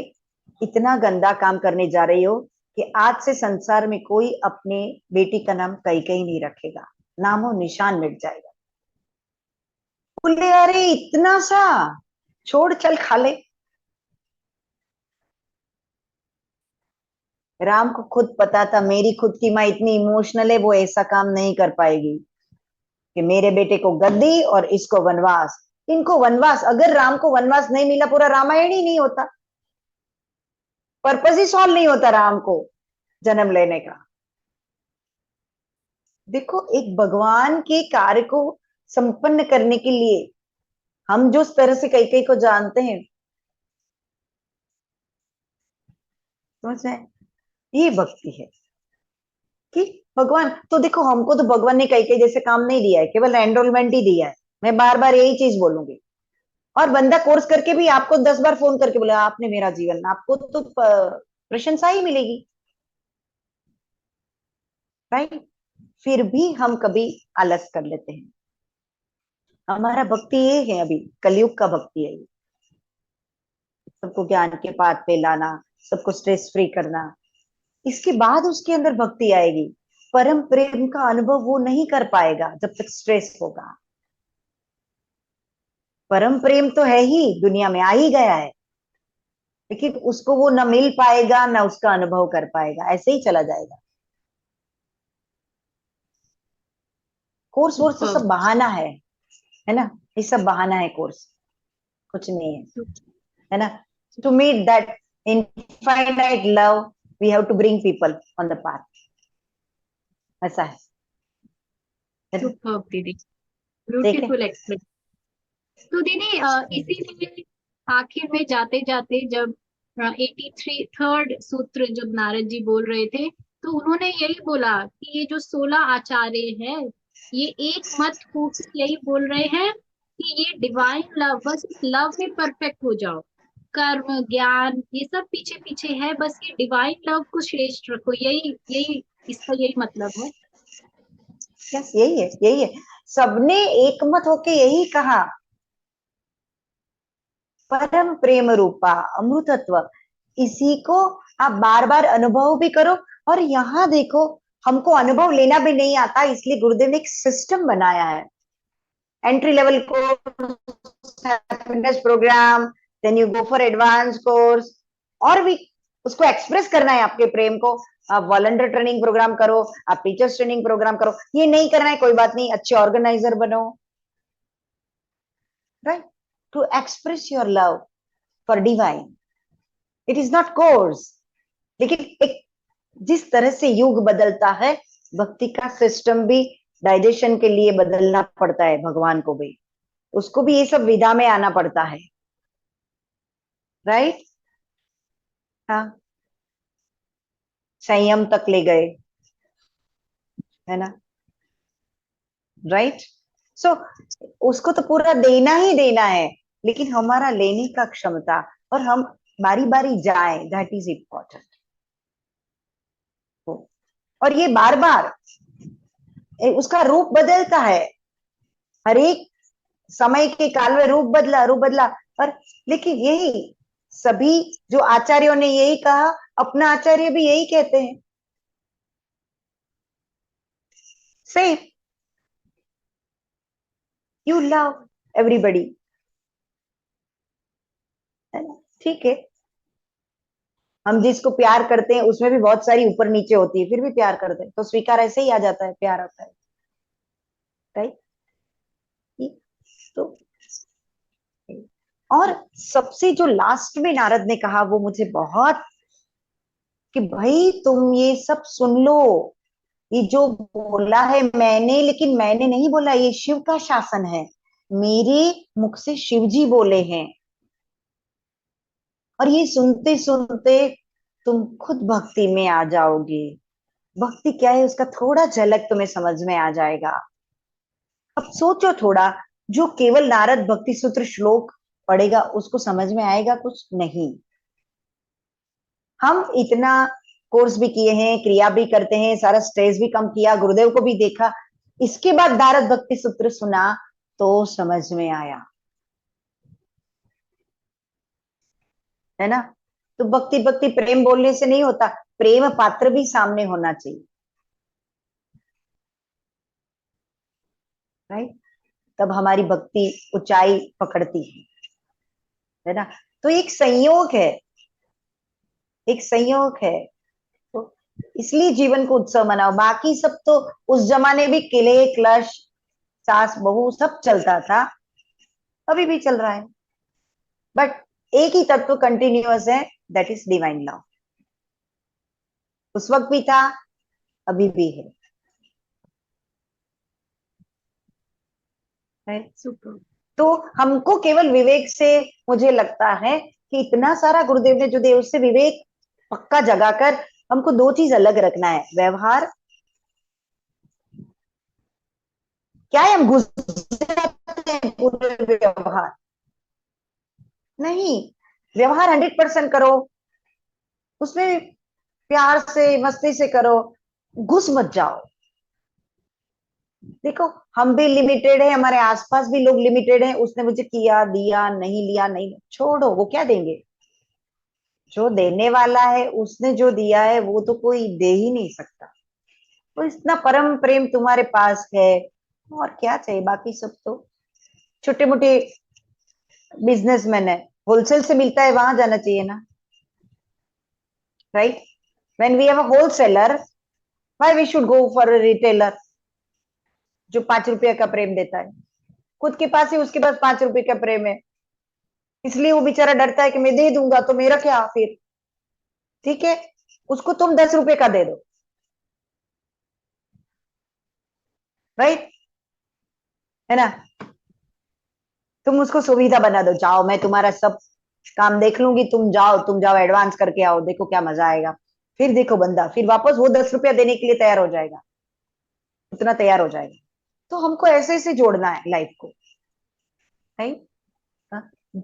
इतना गंदा काम करने जा रही हो कि आज से संसार में कोई अपने बेटी का नाम कैकेयी नहीं रखेगा, नामो निशान मिट जाएगा. बोले अरे इतना सा, छोड़ चल खा ले. राम को खुद पता था मेरी खुद की माँ इतनी इमोशनल है, वो ऐसा काम नहीं कर पाएगी कि मेरे बेटे को गद्दी और इसको वनवास. इनको वनवास, अगर राम को वनवास नहीं मिला पूरा रामायण ही नहीं होता, पर्पस ही सॉल्व नहीं होता राम को जन्म लेने का. देखो, एक भगवान के कार्य को संपन्न करने के लिए हम जो तरह से कैकेयी को जानते हैं, समझ रहे हैं, ये भक्ति है कि भगवान. तो देखो, हमको तो भगवान ने कैकेयी जैसे काम नहीं दिया है, केवल एनरोलमेंट ही दिया है. मैं बार बार यही चीज बोलूंगी. और बंदा कोर्स करके भी आपको 10 बार फोन करके बोला आपने मेरा जीवन, आपको तो प्रशंसा ही मिलेगी, राइट. फिर भी हम कभी आलस कर लेते हैं. हमारा भक्ति ये है, अभी कलयुग का भक्ति है ये. सबको ज्ञान के पाथ पे लाना, सबको स्ट्रेस फ्री करना, इसके बाद उसके अंदर भक्ति आएगी. परम प्रेम का अनुभव वो नहीं कर पाएगा जब तक स्ट्रेस होगा. परम प्रेम तो है ही, दुनिया में आ ही गया है, लेकिन उसको वो न मिल पाएगा न उसका अनुभव कर पाएगा, ऐसे ही चला जाएगा. कोर्स वोर्स तो सब बहाना है ना, ये सब बहाना है. कोर्स कुछ नहीं है ना. To meet that infinite love we have to bring people on the path, ऐसा है. सुपर्ब दीदी, ब्यूटीफुल एक्सप्लेन. तो दीदी इसीलिए आखिर में जाते जाते जब 83rd सूत्र जब नारद जी बोल रहे थे, तो उन्होंने यही बोला कि ये जो 16 आचार्य है, ये एक मत फूट यही बोल रहे हैं कि ये डिवाइन लव, बस इस लव में परफेक्ट हो जाओ. कर्म ज्ञान ये सब पीछे पीछे है, बस ये डिवाइन लव को श्रेष्ठ रखो. यही यही इसका यही मतलब है. यस, यही है, यही है. सबने एक मत होके यही कहा, परम प्रेम रूपा अमृतत्व. इसी को आप बार बार अनुभव भी करो. और यहाँ देखो, हमको अनुभव लेना भी नहीं आता, इसलिए गुरुदेव ने एक सिस्टम बनाया है. Entry level course, happiness programme, then you go for advance course, और भी उसको एक्सप्रेस करना है आपके प्रेम को, आप वॉलंटियर ट्रेनिंग प्रोग्राम करो, आप टीचर्स ट्रेनिंग प्रोग्राम करो, ये नहीं करना है कोई बात नहीं, अच्छे ऑर्गेनाइजर बनो, right, to express your love for divine, it is not course. लेकिन एक जिस तरह से युग बदलता है, भक्ति का सिस्टम भी डाइजेशन के लिए बदलना पड़ता है, भगवान को भी, उसको भी ये सब विधा में आना पड़ता है, राइट। हाँ, संयम तक ले गए, है ना, राइट। सो उसको तो पूरा देना ही देना है, लेकिन हमारा लेने का क्षमता, और हम बारी बारी जाए, दैट इज इम्पोर्टेंट। और ये बार बार उसका रूप बदलता है, हर एक समय के काल में रूप बदला, रूप बदला। और लेकिन यही सभी जो आचार्यों ने यही कहा, अपना आचार्य भी यही कहते हैं, सेम, यू लव एवरीबडी, है ना, ठीक है। हम जिसको प्यार करते हैं उसमें भी बहुत सारी ऊपर नीचे होती है, फिर भी प्यार करते हैं, तो स्वीकार ऐसे ही आ जाता है, प्यार आता है, राइट। तो और सबसे जो लास्ट में नारद ने कहा, वो मुझे बहुत, कि भाई तुम ये सब सुन लो, ये जो बोला है मैंने, लेकिन मैंने नहीं बोला, ये शिव का शासन है, मेरे मुख से शिव जी बोले हैं। और ये सुनते सुनते तुम खुद भक्ति में आ जाओगे, भक्ति क्या है उसका थोड़ा झलक तुम्हें समझ में आ जाएगा। अब सोचो थोड़ा, जो केवल नारद भक्ति सूत्र श्लोक पढ़ेगा उसको समझ में आएगा कुछ नहीं। हम इतना कोर्स भी किए हैं, क्रिया भी करते हैं, सारा स्ट्रेस भी कम किया, गुरुदेव को भी देखा, इसके बाद नारद भक्ति सूत्र सुना तो समझ में आया, है ना। तो भक्ति भक्ति प्रेम बोलने से नहीं होता, प्रेम पात्र भी सामने होना चाहिए, राइट, तब हमारी भक्ति ऊंचाई पकड़ती है ना। तो एक संयोग है, एक संयोग है, तो इसलिए जीवन को उत्सव मनाओ। बाकी सब तो उस जमाने भी किले क्लश सास बहू सब चलता था, अभी भी चल रहा है, बट एक ही तत्व कंटिन्यूअस है, दैट इज डिवाइन लव। उस वक्त भी था, अभी भी है, right? सुपर। तो हमको केवल विवेक से, मुझे लगता है कि इतना सारा गुरुदेव ने जो दिया, उससे विवेक पक्का जगाकर हमको दो चीज अलग रखना है, व्यवहार, क्या है हम घुस जाते हैं पूरे व्यवहार, नहीं, व्यवहार 100% करो, उसमें प्यार से मस्ती से करो, घुस मत जाओ। देखो, हम भी लिमिटेड है, हमारे आसपास भी लोग लिमिटेड हैं, उसने मुझे किया दिया, नहीं लिया नहीं, छोड़ो, वो क्या देंगे, जो देने वाला है उसने जो दिया है वो तो कोई दे ही नहीं सकता। तो इतना परम प्रेम तुम्हारे पास है, और क्या चाहिए, बाकी सब तो छोटे मोटे बिजनेसमैन है, होलसेल से मिलता है वहां जाना चाहिए ना, right. When we have a wholesaler, why we should go for a retailer जो 5 रुपए का प्रेम देता है, खुद के पास ही उसके पास 5 रुपए का प्रेम है, इसलिए वो बेचारा डरता है कि मैं दे दूंगा तो मेरा क्या फिर, ठीक है, उसको तुम 10 रुपए का दे दो, राइट, है ना, तुम उसको सुविधा बना दो, जाओ मैं तुम्हारा सब काम देख लूंगी, तुम जाओ एडवांस करके आओ, देखो क्या मजा आएगा। फिर देखो बंदा फिर वापस वो 10 रुपया देने के लिए तैयार हो जाएगा, उतना तैयार हो जाएगा। तो हमको ऐसे ऐसे जोड़ना है लाइफ को, राइट।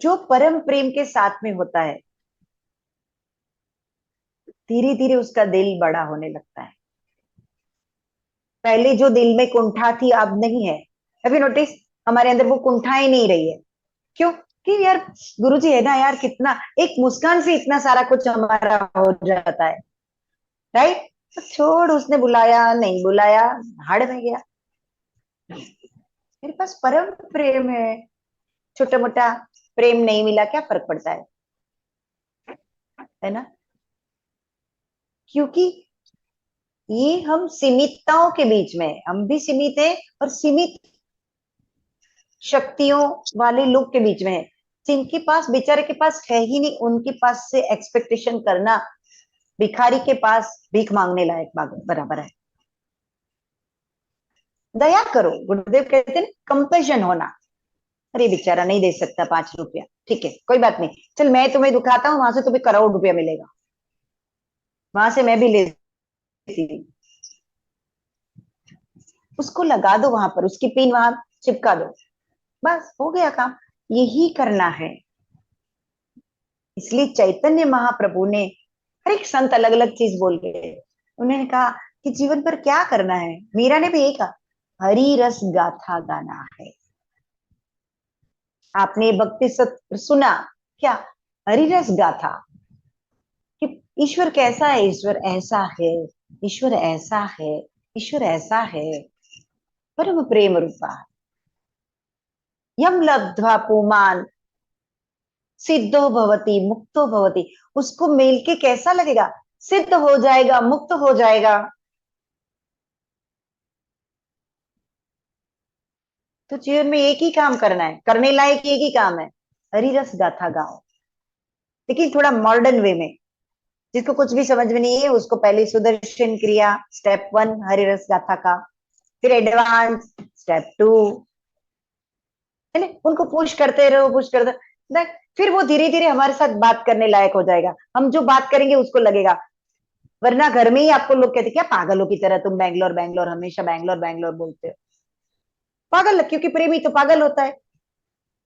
जो परम प्रेम के साथ में होता है, धीरे धीरे उसका दिल बड़ा होने लगता है। पहले जो दिल में कुंठा थी अब नहीं है, अभी नोटिस, हमारे अंदर वो कुंठा ही नहीं रही है, क्यों, कि यार गुरुजी है ना यार, कितना एक मुस्कान से इतना सारा कुछ हमारा हो जाता है, राइट। तो छोड़, उसने बुलाया नहीं बुलाया, हाड़ में गया, मेरे पास परम प्रेम है, छोटा मोटा प्रेम नहीं मिला क्या फर्क पड़ता है ना, क्योंकि ये हम सीमितताओं के बीच में हैं, हम भी सीमित हैं और सीमित शक्तियों वाले लोग के बीच में है, जिनके पास बेचारे के पास है ही नहीं, उनके पास से एक्सपेक्टेशन करना भिखारी के पास भीख मांगने लायक बराबर है। दया करो, गुरुदेव कहते हैं कंपेशन होना। अरे बेचारा नहीं दे सकता 5 रुपया, ठीक है कोई बात नहीं, चल मैं तुम्हें दुखाता हूँ, वहां से तुम्हें करोड़ रुपया मिलेगा, वहां से मैं भी लेती हूँ। उसको लगा दो वहां पर, उसकी पिन वहां चिपका दो, बस हो गया काम। यही करना है। इसलिए चैतन्य महाप्रभु ने, हर एक संत अलग अलग चीज बोल गए। उन्होंने कहा कि जीवन पर क्या करना है। मीरा ने भी यही कहा, हरि रस गाथा गाना है। आपने भक्ति सत्र सुना क्या? हरि रस गाथा कि ईश्वर कैसा है, ईश्वर ऐसा है, ईश्वर ऐसा है, ईश्वर ऐसा है, परम प्रेम रूपा। यम लब्ध्वा पुमान सिद्धो भवती मुक्तो भवती। उसको मिल के कैसा लगेगा? सिद्ध हो जाएगा, मुक्त हो जाएगा। तो जीवन में एक ही काम करना है, करने लायक एक ही काम है, हरिरस गाथा गाओ, लेकिन थोड़ा मॉडर्न वे में। जिसको कुछ भी समझ में नहीं है उसको पहले सुदर्शन क्रिया स्टेप 1 हरिरस गाथा का, फिर एडवांस स्टेप 2, है ना, उनको पुश करते रहो, पुश करते रहो। फिर वो धीरे धीरे हमारे साथ बात करने लायक हो जाएगा। हम जो बात करेंगे उसको लगेगा। वरना घर में ही आपको लोग कहते क्या पागलों की तरह तुम बैंगलोर बैंगलोर हमेशा बैंगलोर बैंगलोर बोलते हो। पागल, क्योंकि प्रेमी तो पागल होता है।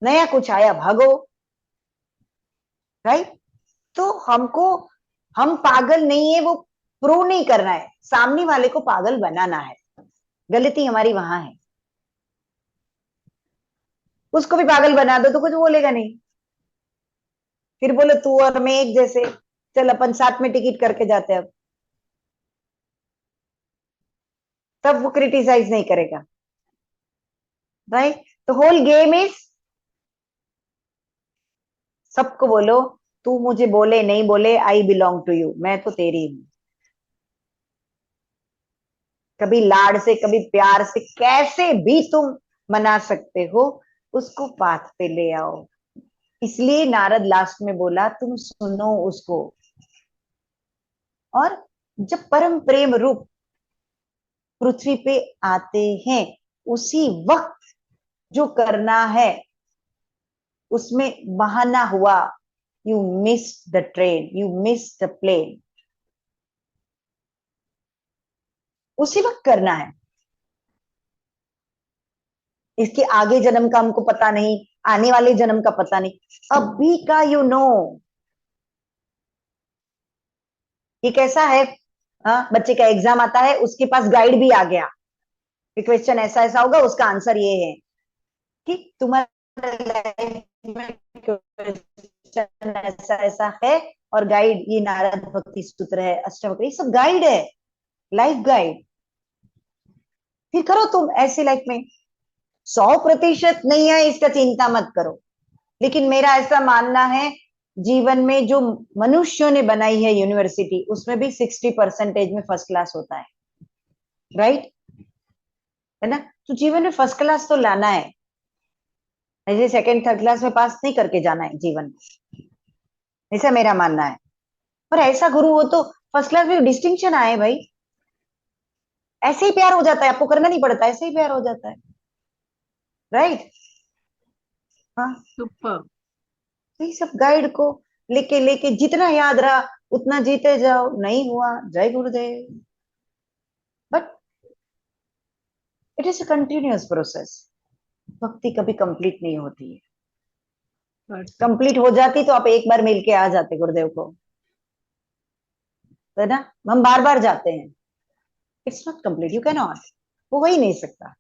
नया कुछ आया भागो, राइट। तो हमको, हम पागल नहीं है वो प्रूव नहीं करना है, सामने वाले को पागल बनाना है। गलती हमारी वहां है। उसको भी पागल बना दो तो कुछ बोलेगा नहीं। फिर बोलो तू और मैं एक जैसे, चल अपन साथ में टिकट करके जाते हैं अब, तब वो क्रिटिसाइज नहीं करेगा, राइट। तो होल गेम इज, सबको बोलो तू मुझे बोले नहीं बोले आई बिलोंग टू यू, मैं तो तेरी हूं। कभी लाड से कभी प्यार से कैसे भी तुम मना सकते हो, उसको पाथ पे ले आओ। इसलिए नारद लास्ट में बोला तुम सुनो उसको। और जब परम प्रेम रूप पृथ्वी पे आते हैं, उसी वक्त जो करना है उसमें बहाना हुआ, you miss the train, you miss the plane, उसी वक्त करना है। इसके आगे जन्म का हमको पता नहीं, आने वाले जन्म का पता नहीं, अभी का यू नो। ये कैसा है, हाँ, बच्चे का एग्जाम आता है, उसके पास गाइड भी आ गया कि क्वेश्चन ऐसा ऐसा होगा, उसका आंसर ये है। कि तुम्हारे लाइफ में क्वेश्चन ऐसा ऐसा है, और गाइड ये नारद भक्ति सूत्र है, अष्टवक्र, ये सब गाइड है, लाइफ गाइड। फिर करो तुम ऐसे लाइफ में। 100% नहीं है इसका चिंता मत करो, लेकिन मेरा ऐसा मानना है जीवन में जो मनुष्यों ने बनाई है यूनिवर्सिटी, उसमें भी 60% में फर्स्ट क्लास होता है, राइट, है ना। तो जीवन में फर्स्ट क्लास तो लाना है, ऐसे सेकंड थर्ड क्लास में पास नहीं करके जाना है जीवन में, ऐसा मेरा मानना है। और ऐसा गुरु हो तो फर्स्ट क्लास में डिस्टिंक्शन आए भाई, ऐसे ही प्यार हो जाता है, आपको करना नहीं पड़ता, ऐसे ही प्यार हो जाता है, राइट। हाँ, सुपर। तो ये सब गाइड को लेके लेके जितना याद रहा उतना जीते जाओ, नहीं हुआ जय गुरुदेव। But it is a continuous process, भक्ति कभी कंप्लीट नहीं होती है। परफेक्ट। कंप्लीट हो जाती तो आप एक बार मिलके आ जाते गुरुदेव को, है ना। हम बार बार जाते हैं, it's not complete, you can not, वो ही नहीं सकता,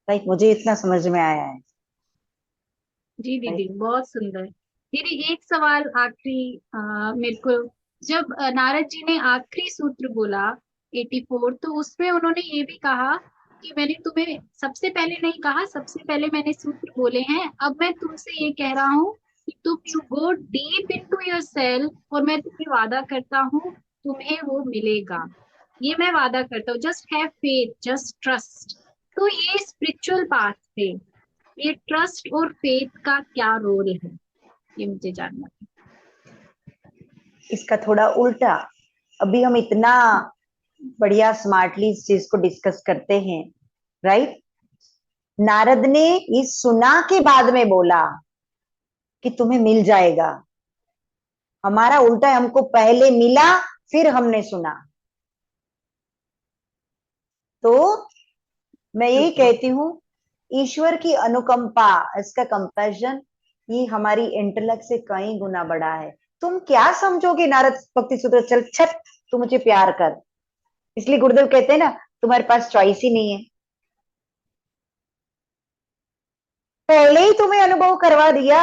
राइट। मुझे इतना समझ में आया है, जी दीदी, राइट। बहुत सुंदर। दीदी एक सवाल आखिरी, मेरे को, जब नारद जी ने आखिरी सूत्र बोला 84, तो उसमें उन्होंने ये भी कहा कि मैंने तुम्हें सबसे पहले नहीं कहा, सबसे पहले मैंने सूत्र बोले हैं, अब मैं तुमसे ये कह रहा हूँ कि तुम you go deep into yourself और मैं तुम्हें वादा करता हूँ तुम्हें वो मिलेगा। ये मैं वादा करता हूँ। Just have faith, just trust. तो ये स्पिरिचुअल पाथ पे ये ट्रस्ट और फेथ का क्या रोल है, ये मुझे जानना है। इसका थोड़ा उल्टा, अभी हम इतना बढ़िया स्मार्टली इस चीज को डिस्कस करते हैं, राइट। नारद ने ये सुना के बाद में बोला कि तुम्हें मिल जाएगा। हमारा उल्टा है, हमको पहले मिला फिर हमने सुना। तो मैं यही कहती हूँ, ईश्वर की अनुकंपा, इसका कंपैशन, ये हमारी इंटेलेक्ट से कई गुना बड़ा है। तुम क्या समझोगे नारद भक्ति सूत्र, चल छट तू मुझे प्यार कर। इसलिए गुरुदेव कहते हैं ना, तुम्हारे पास चॉइस ही नहीं है, पहले ही तुम्हें अनुभव करवा दिया।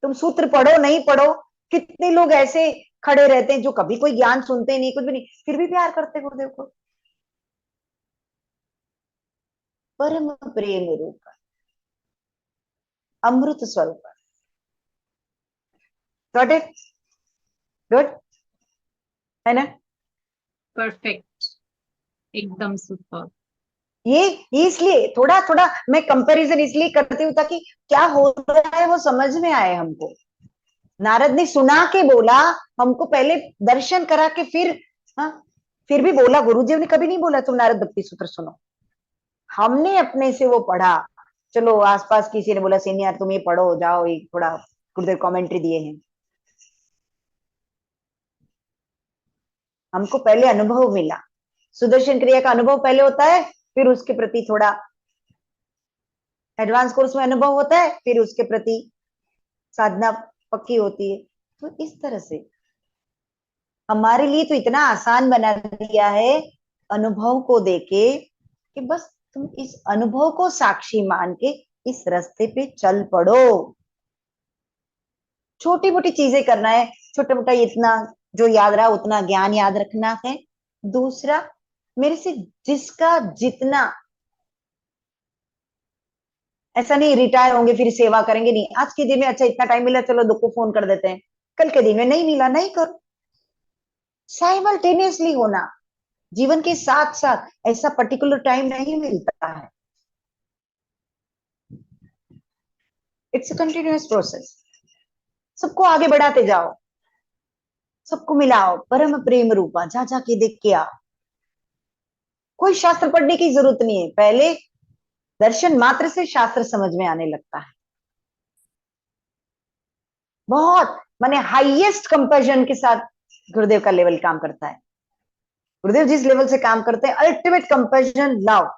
तुम सूत्र पढ़ो नहीं पढ़ो, कितने लोग ऐसे खड़े रहते हैं जो कभी कोई ज्ञान सुनते नहीं, कुछ भी नहीं, फिर भी प्यार करते गुरुदेव को। परम प्रेम रूप, अमृत स्वरूप। Got it? गुड है ना? परफेक्ट, एकदम सुपर। ये इसलिए थोड़ा थोड़ा मैं कंपैरिजन इसलिए करती हूँ ताकि क्या हो रहा है वो समझ में आए हमको। नारद ने सुना के बोला, हमको पहले दर्शन करा के फिर, हाँ, फिर भी बोला। गुरुदेव ने कभी नहीं बोला तुम नारद भक्ति सूत्र सुनो, हमने अपने से वो पढ़ा। चलो आसपास किसी ने बोला सीनियर तुम ये पढ़ो जाओ, ये थोड़ा गुरुदेव कमेंट्री दिए हैं। हमको पहले अनुभव मिला, सुदर्शन क्रिया का अनुभव पहले होता है, फिर उसके प्रति थोड़ा एडवांस कोर्स में अनुभव होता है, फिर उसके प्रति साधना पक्की होती है। तो इस तरह से हमारे लिए तो इतना आसान बना दिया है अनुभव को देके, कि बस तुम इस अनुभव को साक्षी मान के इस रास्ते पे चल पड़ो। छोटी मोटी चीजें करना है, छोटा मोटा इतना जो याद रहा उतना ज्ञान याद रखना है। दूसरा, मेरे से जिसका जितना, ऐसा नहीं रिटायर होंगे फिर सेवा करेंगे, नहीं। आज के दिन में अच्छा इतना टाइम मिला, चलो दो को फोन कर देते हैं। कल के दिन में नहीं मिला, नहीं करो। साइमल्टेनियसली होना, जीवन के साथ साथ ऐसा पर्टिकुलर टाइम नहीं मिलता है। It's a continuous process. सबको आगे बढ़ाते जाओ, सबको मिलाओ, परम प्रेम रूपा, जा जाके देख के आओ। कोई शास्त्र पढ़ने की जरूरत नहीं है, पहले दर्शन मात्र से शास्त्र समझ में आने लगता है। बहुत माने हाईएस्ट कंपैशन के साथ गुरुदेव का लेवल काम करता है। गुरुदेव जिस लेवल से काम करते हैं, अल्टीमेट कंपैशन लव।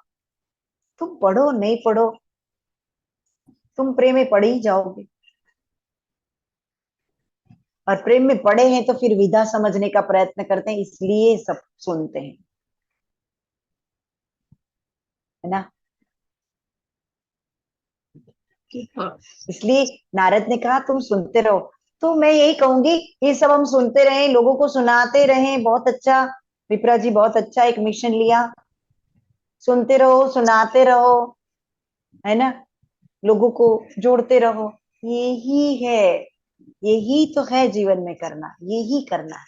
तुम पढ़ो नहीं पढ़ो, तुम प्रेम में पढ़ ही जाओगे। और प्रेम में पढ़े हैं तो फिर विधा समझने का प्रयत्न करते हैं, इसलिए सब सुनते हैं, है ना। इसलिए नारद ने कहा तुम सुनते रहो। तो मैं यही कहूंगी, ये सब हम सुनते रहे, लोगों को सुनाते रहे, बहुत अच्छा। विप्रा जी बहुत अच्छा एक मिशन लिया, सुनते रहो सुनाते रहो, है ना, लोगों को जोड़ते रहो। यही है, यही तो है जीवन में करना, यही करना है।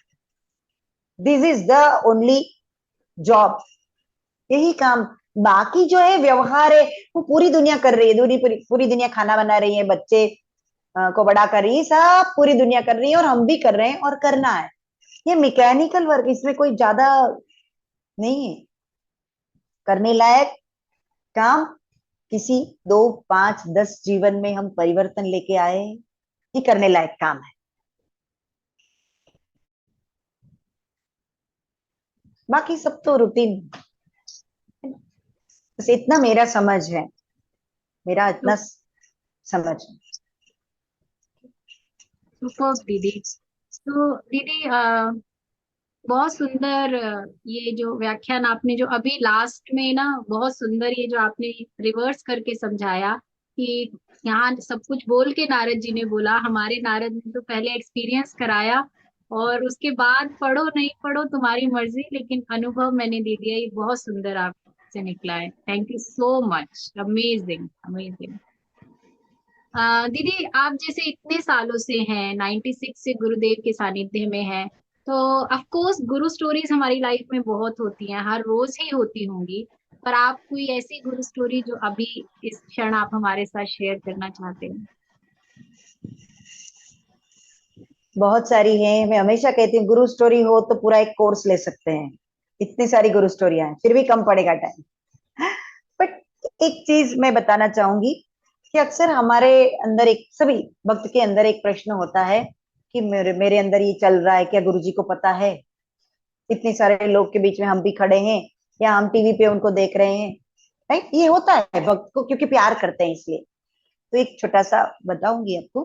This is the only job, यही काम। बाकी जो है व्यवहार है, वो पूरी दुनिया कर रही है। पूरी दुनिया खाना बना रही है, बच्चे को बड़ा कर रही है, सब पूरी दुनिया कर रही है, और हम भी कर रहे हैं और करना है। ये मैकेनिकल वर्क, इसमें कोई ज्यादा नहीं है। करने लायक काम, किसी 2 5 10 जीवन में हम परिवर्तन लेके आए, ये करने लायक काम है। बाकी सब तो रूटीन। बस इतना मेरा समझ है, मेरा इतना समझ है। सुपर दीदी। तो दीदी बहुत सुंदर ये जो व्याख्यान आपने जो अभी लास्ट में ना, बहुत सुंदर ये जो आपने रिवर्स करके समझाया कि यहाँ सब कुछ बोल के नारद जी ने बोला, हमारे नारद ने तो पहले एक्सपीरियंस कराया और उसके बाद पढ़ो नहीं पढ़ो तुम्हारी मर्जी, लेकिन अनुभव मैंने दे दिया। ये बहुत सुंदर आपसे निकला है। Thank you so much, amazing amazing. दीदी आप जैसे इतने सालों से हैं, 96 से गुरुदेव के सानिध्य में हैं, तो ऑफ कोर्स गुरु स्टोरीज हमारी लाइफ में बहुत होती हैं, हर रोज ही होती होंगी। पर आप कोई ऐसी गुरु स्टोरी जो अभी इस क्षण आप हमारे साथ शेयर करना चाहते हैं? बहुत सारी हैं। मैं हमेशा कहती हूँ गुरु स्टोरी हो तो पूरा एक कोर्स ले सकते हैं, इतनी सारी गुरु स्टोरियां हैं, फिर भी कम पड़ेगा टाइम। बट एक चीज मैं बताना चाहूंगी कि अक्सर हमारे अंदर एक, सभी भक्त के अंदर एक प्रश्न होता है कि मेरे मेरे अंदर ये चल रहा है, क्या गुरुजी को पता है? इतने सारे लोग के बीच में हम भी खड़े हैं, या हम टीवी पे उनको देख रहे हैं। राइट, ये होता है भक्त को, क्योंकि प्यार करते हैं इसलिए। तो एक छोटा सा बताऊंगी आपको।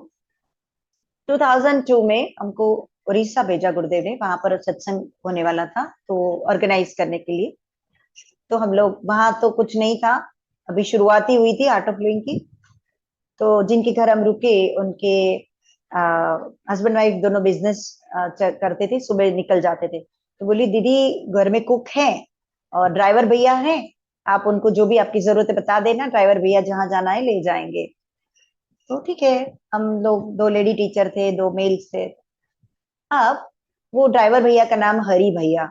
2002 में हमको उड़ीसा भेजा गुरुदेव ने, वहां पर सत्संग होने वाला था, तो ऑर्गेनाइज करने के लिए। तो हम लोग वहां, तो कुछ नहीं था, अभी शुरुआत ही हुई थी आर्ट ऑफ लिविंग की। तो जिनके घर हम रुके, उनके हस्बैंड वाइफ दोनों बिजनेस करते थे, सुबह निकल जाते थे। तो बोली दीदी घर में कुक है और ड्राइवर भैया हैं, आप उनको जो भी आपकी जरूरत है बता देना, ड्राइवर भैया जहां जाना है ले जाएंगे। तो ठीक है, हम लोग, दो लेडी टीचर थे, दो मेल्स थे। अब वो ड्राइवर भैया का नाम हरी भैया।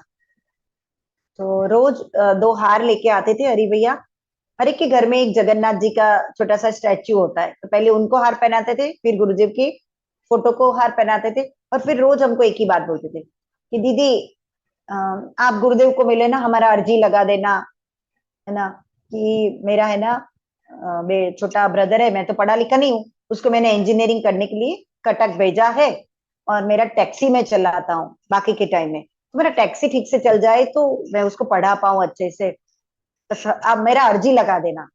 तो रोज दो हार लेके आते थे हरी भैया। हर एक के घर में एक जगन्नाथ जी का छोटा सा स्टैच्यू होता है, तो पहले उनको हार पहनाते थे, फिर गुरुदेव की फोटो को हार पहनाते थे, और फिर रोज हमको एक ही बात बोलते थे कि दीदी आप गुरुदेव को मिले ना, हमारा अर्जी लगा देना, है ना। कि मेरा है ना, मेरा छोटा ब्रदर है, मैं तो पढ़ा लिखा नहीं हूँ, उसको मैंने इंजीनियरिंग करने के लिए कटक भेजा है, और मेरा टैक्सी में चलाता हूँ बाकी के टाइम में, तो मेरा टैक्सी ठीक से चल जाए तो मैं उसको पढ़ा पाऊँ अच्छे से, तो आप मेरा अर्जी लगा देना।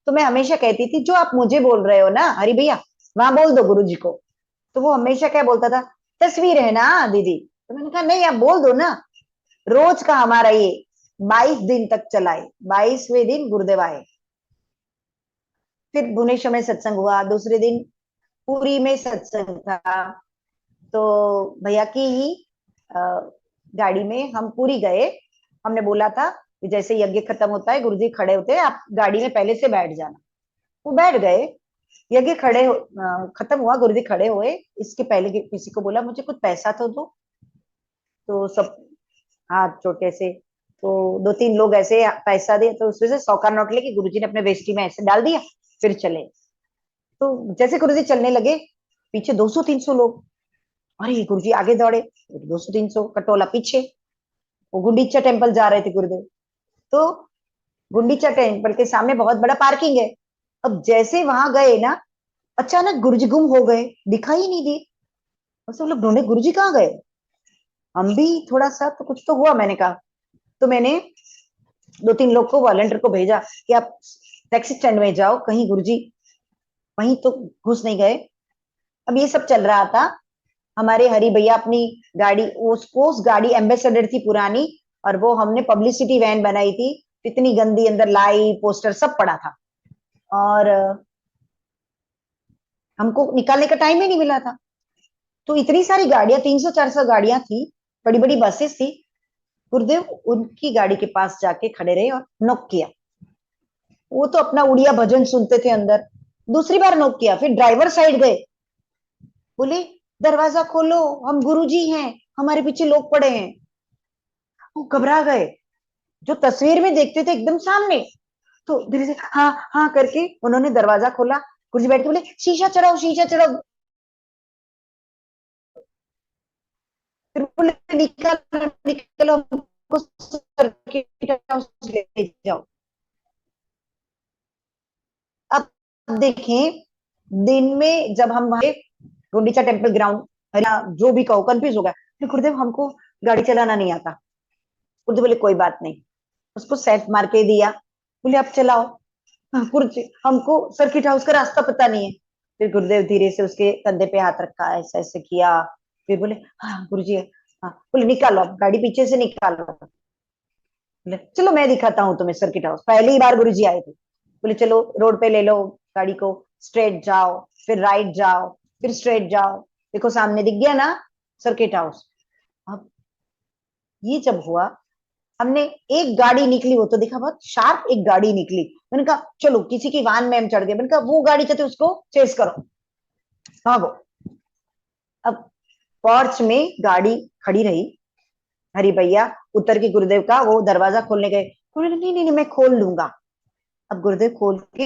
तो मैं हमेशा कहती थी जो आप मुझे बोल रहे हो ना हरी भैया, वहां बोल दो गुरु जी को। तो वो हमेशा क्या बोलता था, तस्वीर है ना दीदी। तो मैंने कहा नहीं, आप बोल दो ना। रोज का हमारा ये 22 दिन तक चलाए, 22वें दिन गुरुदेव आए। फिर भुवनेश्वर में सत्संग हुआ, दूसरे दिन पुरी में सत्संग था। तो भैया की ही अ, गाड़ी में हम पूरी गए। हमने बोला था कि जैसे यज्ञ खत्म होता है गुरुजी खड़े होते हैं, आप गाड़ी में पहले से बैठ जाना। वो बैठ गए। यज्ञ खत्म हुआ, गुरुजी खड़े हुए। इसके पहले किसी को बोला मुझे कुछ पैसा तो दो। तो सब हाथ छोटे से, तो दो तीन लोग ऐसे पैसा दिए, तो उसमें से 100 का नोट लेके गुरुजी ने अपने वेस्टी में ऐसे डाल दिया, फिर चले। तो जैसे गुरुजी चलने लगे, पीछे 200-300 लोग। अरे गुरुजी आगे दौड़े, 200-300 कटोला पीछे। वो गुंडीचा टेम्पल जा रहे थे गुरुदेव। तो गुंडीचा टेम्पल के सामने बहुत बड़ा पार्किंग है। अब जैसे वहां गए ना, अचानक गुरुजी गुम हो गए, दिखाई ही नहीं दिए। और सब लोग ढूंढे गुरुजी कहाँ गए। हम भी थोड़ा सा, तो कुछ तो हुआ, मैंने कहा। तो मैंने दो तीन लोग को, वॉलंटियर को भेजा कि आप टैक्सी स्टैंड में जाओ, कहीं गुरुजी वहीं तो घुस नहीं गए। अब ये सब चल रहा था। हमारे हरि भैया अपनी गाड़ी, उस गाड़ी एम्बेसडर थी पुरानी, और वो हमने पब्लिसिटी वैन बनाई थी। इतनी गंदी, अंदर लाई पोस्टर सब पड़ा था, और हमको निकालने का टाइम ही नहीं मिला था। तो इतनी सारी गाड़ियां, 300-400 गाड़ियां थी, बड़ी बड़ी बसेस थी। गुरुदेव उनकी गाड़ी के पास जाके खड़े रहे और नॉक किया। वो तो अपना उड़िया भजन सुनते थे अंदर। दूसरी बार नॉक किया, फिर ड्राइवर साइड गए, बोले दरवाजा खोलो, हम गुरुजी हैं, हमारे पीछे लोग पड़े हैं। वो घबरा गए। जो तस्वीर में देखते थे एकदम सामने, तो धीरे से हाँ हाँ करके उन्होंने दरवाजा खोला। गुरुजी बैठ के बोले शीशा चढ़ाओ, शीशा चढ़ाओ। फिर बोले निकालो निकालो, हमको सर्किट हाउस ले जाओ। अब देखें, दिन में जब हम वहां गुंडीचा टेम्पल ग्राउंड, जो भी कहो, कंफ्यूज हो गया। फिर गुरुदेव हमको गाड़ी चलाना नहीं आता। गुरुदेव बोले कोई बात नहीं, उसको सेल्फ मार के दिया। बोले आप चलाओ। गुरुजी हमको सर्किट हाउस का रास्ता पता नहीं है। फिर गुरुदेव धीरे से उसके कंधे पे हाथ रखा, ऐसा ऐसे किया। फिर बोले हाँ गुरुजी, हाँ। बोले निकालो, आप गाड़ी पीछे से निकालो। बोले चलो मैं दिखाता हूँ तुम्हें सर्किट हाउस। पहली बार गुरुजी आए थे। बोले चलो रोड पे ले लो गाड़ी को, स्ट्रेट जाओ, फिर राइट जाओ, फिर स्ट्रेट जाओ, देखो सामने दिख गया ना सर्किट हाउस। अब ये जब हुआ, हमने एक गाड़ी निकली, वो तो देखा बहुत शार्प एक गाड़ी निकली, मैंने कहा चलो किसी की वाहन में हम चढ़ गए, मैंने कहा वो गाड़ी चाहते उसको चेस करो, भागो। अब पोर्च में गाड़ी खड़ी रही, हरि भैया उतर के गुरुदेव का वो दरवाजा खोलने गए, गुरुदेव नहीं नहीं नहीं मैं खोल लूंगा। अब गुरुदेव खोल के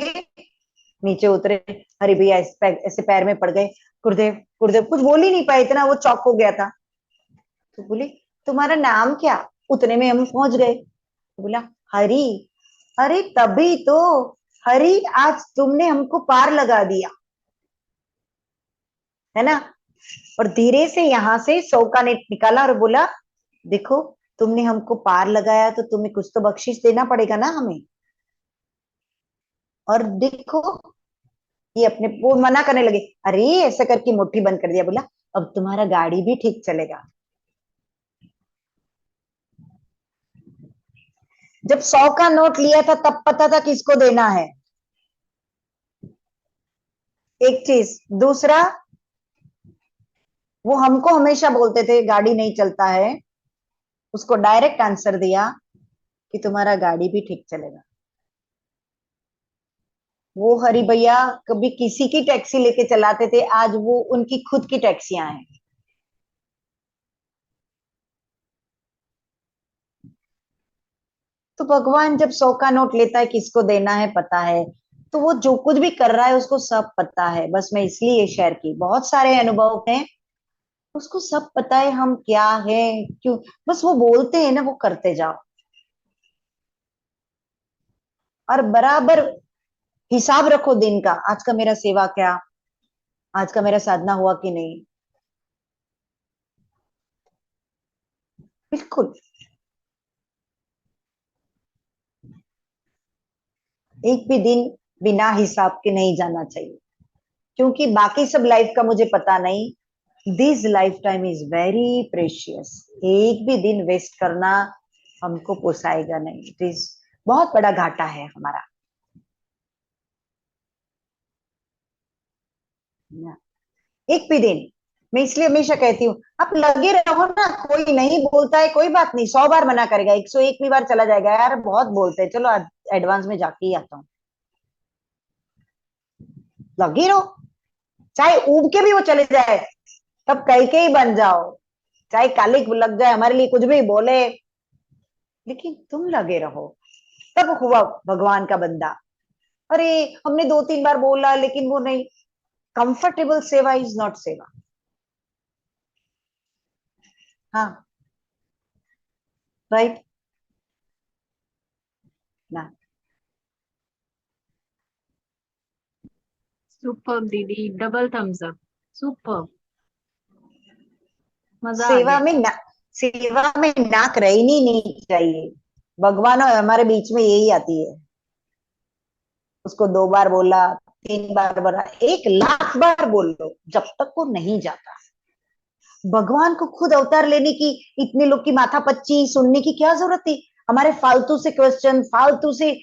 नीचे उतरे, हरि भैया ऐसे पैर में पड़ गए, गुरुदेव गुरुदेव कुछ बोल ही नहीं पाए, इतना वो चौक हो गया था। तो बोले तुम्हारा नाम क्या, उतने में हम पहुंच गए। तो बोला हरि। अरे तभी तो, हरि आज तुमने हमको पार लगा दिया, है ना। और धीरे से यहां से 100 का नेट निकाला और बोला देखो तुमने हमको पार लगाया तो तुम्हें कुछ तो बख्शिश देना पड़ेगा ना हमें। और देखो ये अपने वो मना करने लगे, अरे ऐसा करके मुट्ठी बंद कर दिया, बोला अब तुम्हारा गाड़ी भी ठीक चलेगा। जब 100 का नोट लिया था तब पता था किसको देना है, एक चीज। दूसरा, वो हमको हमेशा बोलते थे गाड़ी नहीं चलता है, उसको डायरेक्ट आंसर दिया कि तुम्हारा गाड़ी भी ठीक चलेगा। वो हरि भैया कभी किसी की टैक्सी लेके चलाते थे, आज वो उनकी खुद की टैक्सियां हैं। तो भगवान जब 100 का नोट लेता है किसको देना है पता है, तो वो जो कुछ भी कर रहा है उसको सब पता है। बस मैं इसलिए ये शेयर की, बहुत सारे अनुभव हैं, उसको सब पता है हम क्या है क्यों, बस वो बोलते हैं ना वो करते जाओ। और बराबर हिसाब रखो दिन का, आज का मेरा सेवा क्या, आज का मेरा साधना हुआ कि नहीं। बिल्कुल, एक भी दिन बिना हिसाब के नहीं जाना चाहिए, क्योंकि बाकी सब लाइफ का मुझे पता नहीं, this life time is very precious. एक भी दिन वेस्ट करना हमको पोसाएगा नहीं, इट इज बहुत बड़ा घाटा है हमारा। एक भी दिन, मैं इसलिए हमेशा कहती हूँ आप लगे रहो ना, कोई नहीं बोलता है कोई बात नहीं, 100 बार मना करेगा, 101वीं बार चला जाएगा, यार बहुत बोलते हैं चलो एडवांस में जाके ही आता हूँ। लगे रहो, चाहे ऊब के भी वो चले जाए, तब कह के ही बन जाओ, चाहे कालिक लग जाए हमारे लिए कुछ भी बोले, लेकिन तुम लगे रहो, तब हुआ भगवान का बंदा। अरे हमने 2-3 बार बोला लेकिन वो नहीं, कंफर्टेबल सेवा इज नॉट सेवा। हाँ, राइट ना। सुपर दीदी, डबल थम्स अप, सुपर, मजा आ सेवा गया। में ना, सेवा में नाक रहनी नहीं चाहिए, भगवान और हमारे बीच में यही आती है। उसको 2 बार बोला, 3 बार बोला, 1 लाख बार बोल लो, जब तक वो नहीं जाता। भगवान को खुद अवतार लेने की, इतने लोग की माथापच्ची सुनने की क्या जरूरत थी, हमारे फालतू से क्वेश्चन, फालतू से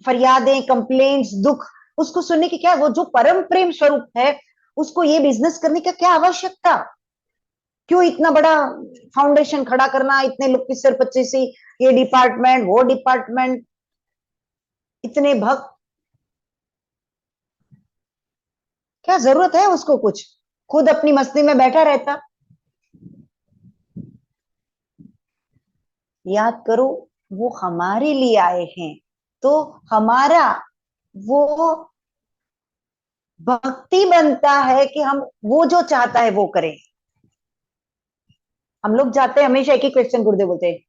फरियादें, कंप्लेंट्स, दुख, उसको सुनने की क्या, वो जो परम प्रेम स्वरूप है उसको ये बिजनेस करने का क्या आवश्यकता, क्यों इतना बड़ा फाउंडेशन खड़ा करना, इतने लोग की सिर पच्ची सी, ये डिपार्टमेंट वो डिपार्टमेंट, इतने भक्त, क्या जरूरत है उसको कुछ, खुद अपनी मस्ती में बैठा रहता। याद करो वो हमारे लिए आए हैं, तो हमारा वो भक्ति बनता है कि हम वो जो चाहता है वो करें। हम लोग जाते हैं हमेशा एक ही क्वेश्चन गुरुदेव बोलते हैं,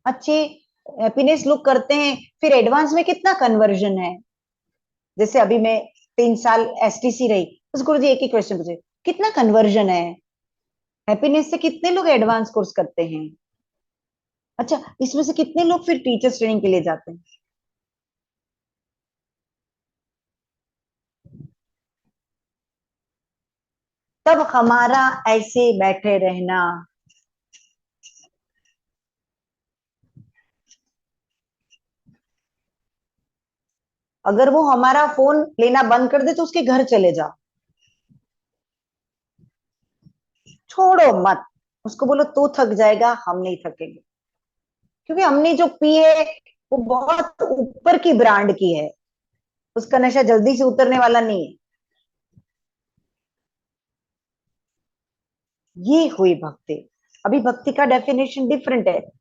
अच्छे हैप्पीनेस लुक करते हैं, फिर एडवांस में कितना कन्वर्जन है। जैसे अभी मैं 3 साल एसटीसी रही, उस गुरु जी एक ही क्वेश्चन पूछे, कितना कन्वर्जन है, हैप्पीनेस से कितने लोग एडवांस कोर्स करते हैं, अच्छा इसमें से कितने लोग फिर टीचर्स ट्रेनिंग के लिए जाते हैं। तब हमारा ऐसे बैठे रहना, अगर वो हमारा फोन लेना बंद कर दे तो उसके घर चले जाओ, छोड़ो मत, उसको बोलो तू थक जाएगा हम नहीं थकेंगे। क्योंकि हमने जो पी है वो बहुत ऊपर की ब्रांड की है, उसका नशा जल्दी से उतरने वाला नहीं है। ये हुई भक्ति। अभी भक्ति का डेफिनेशन डिफरेंट है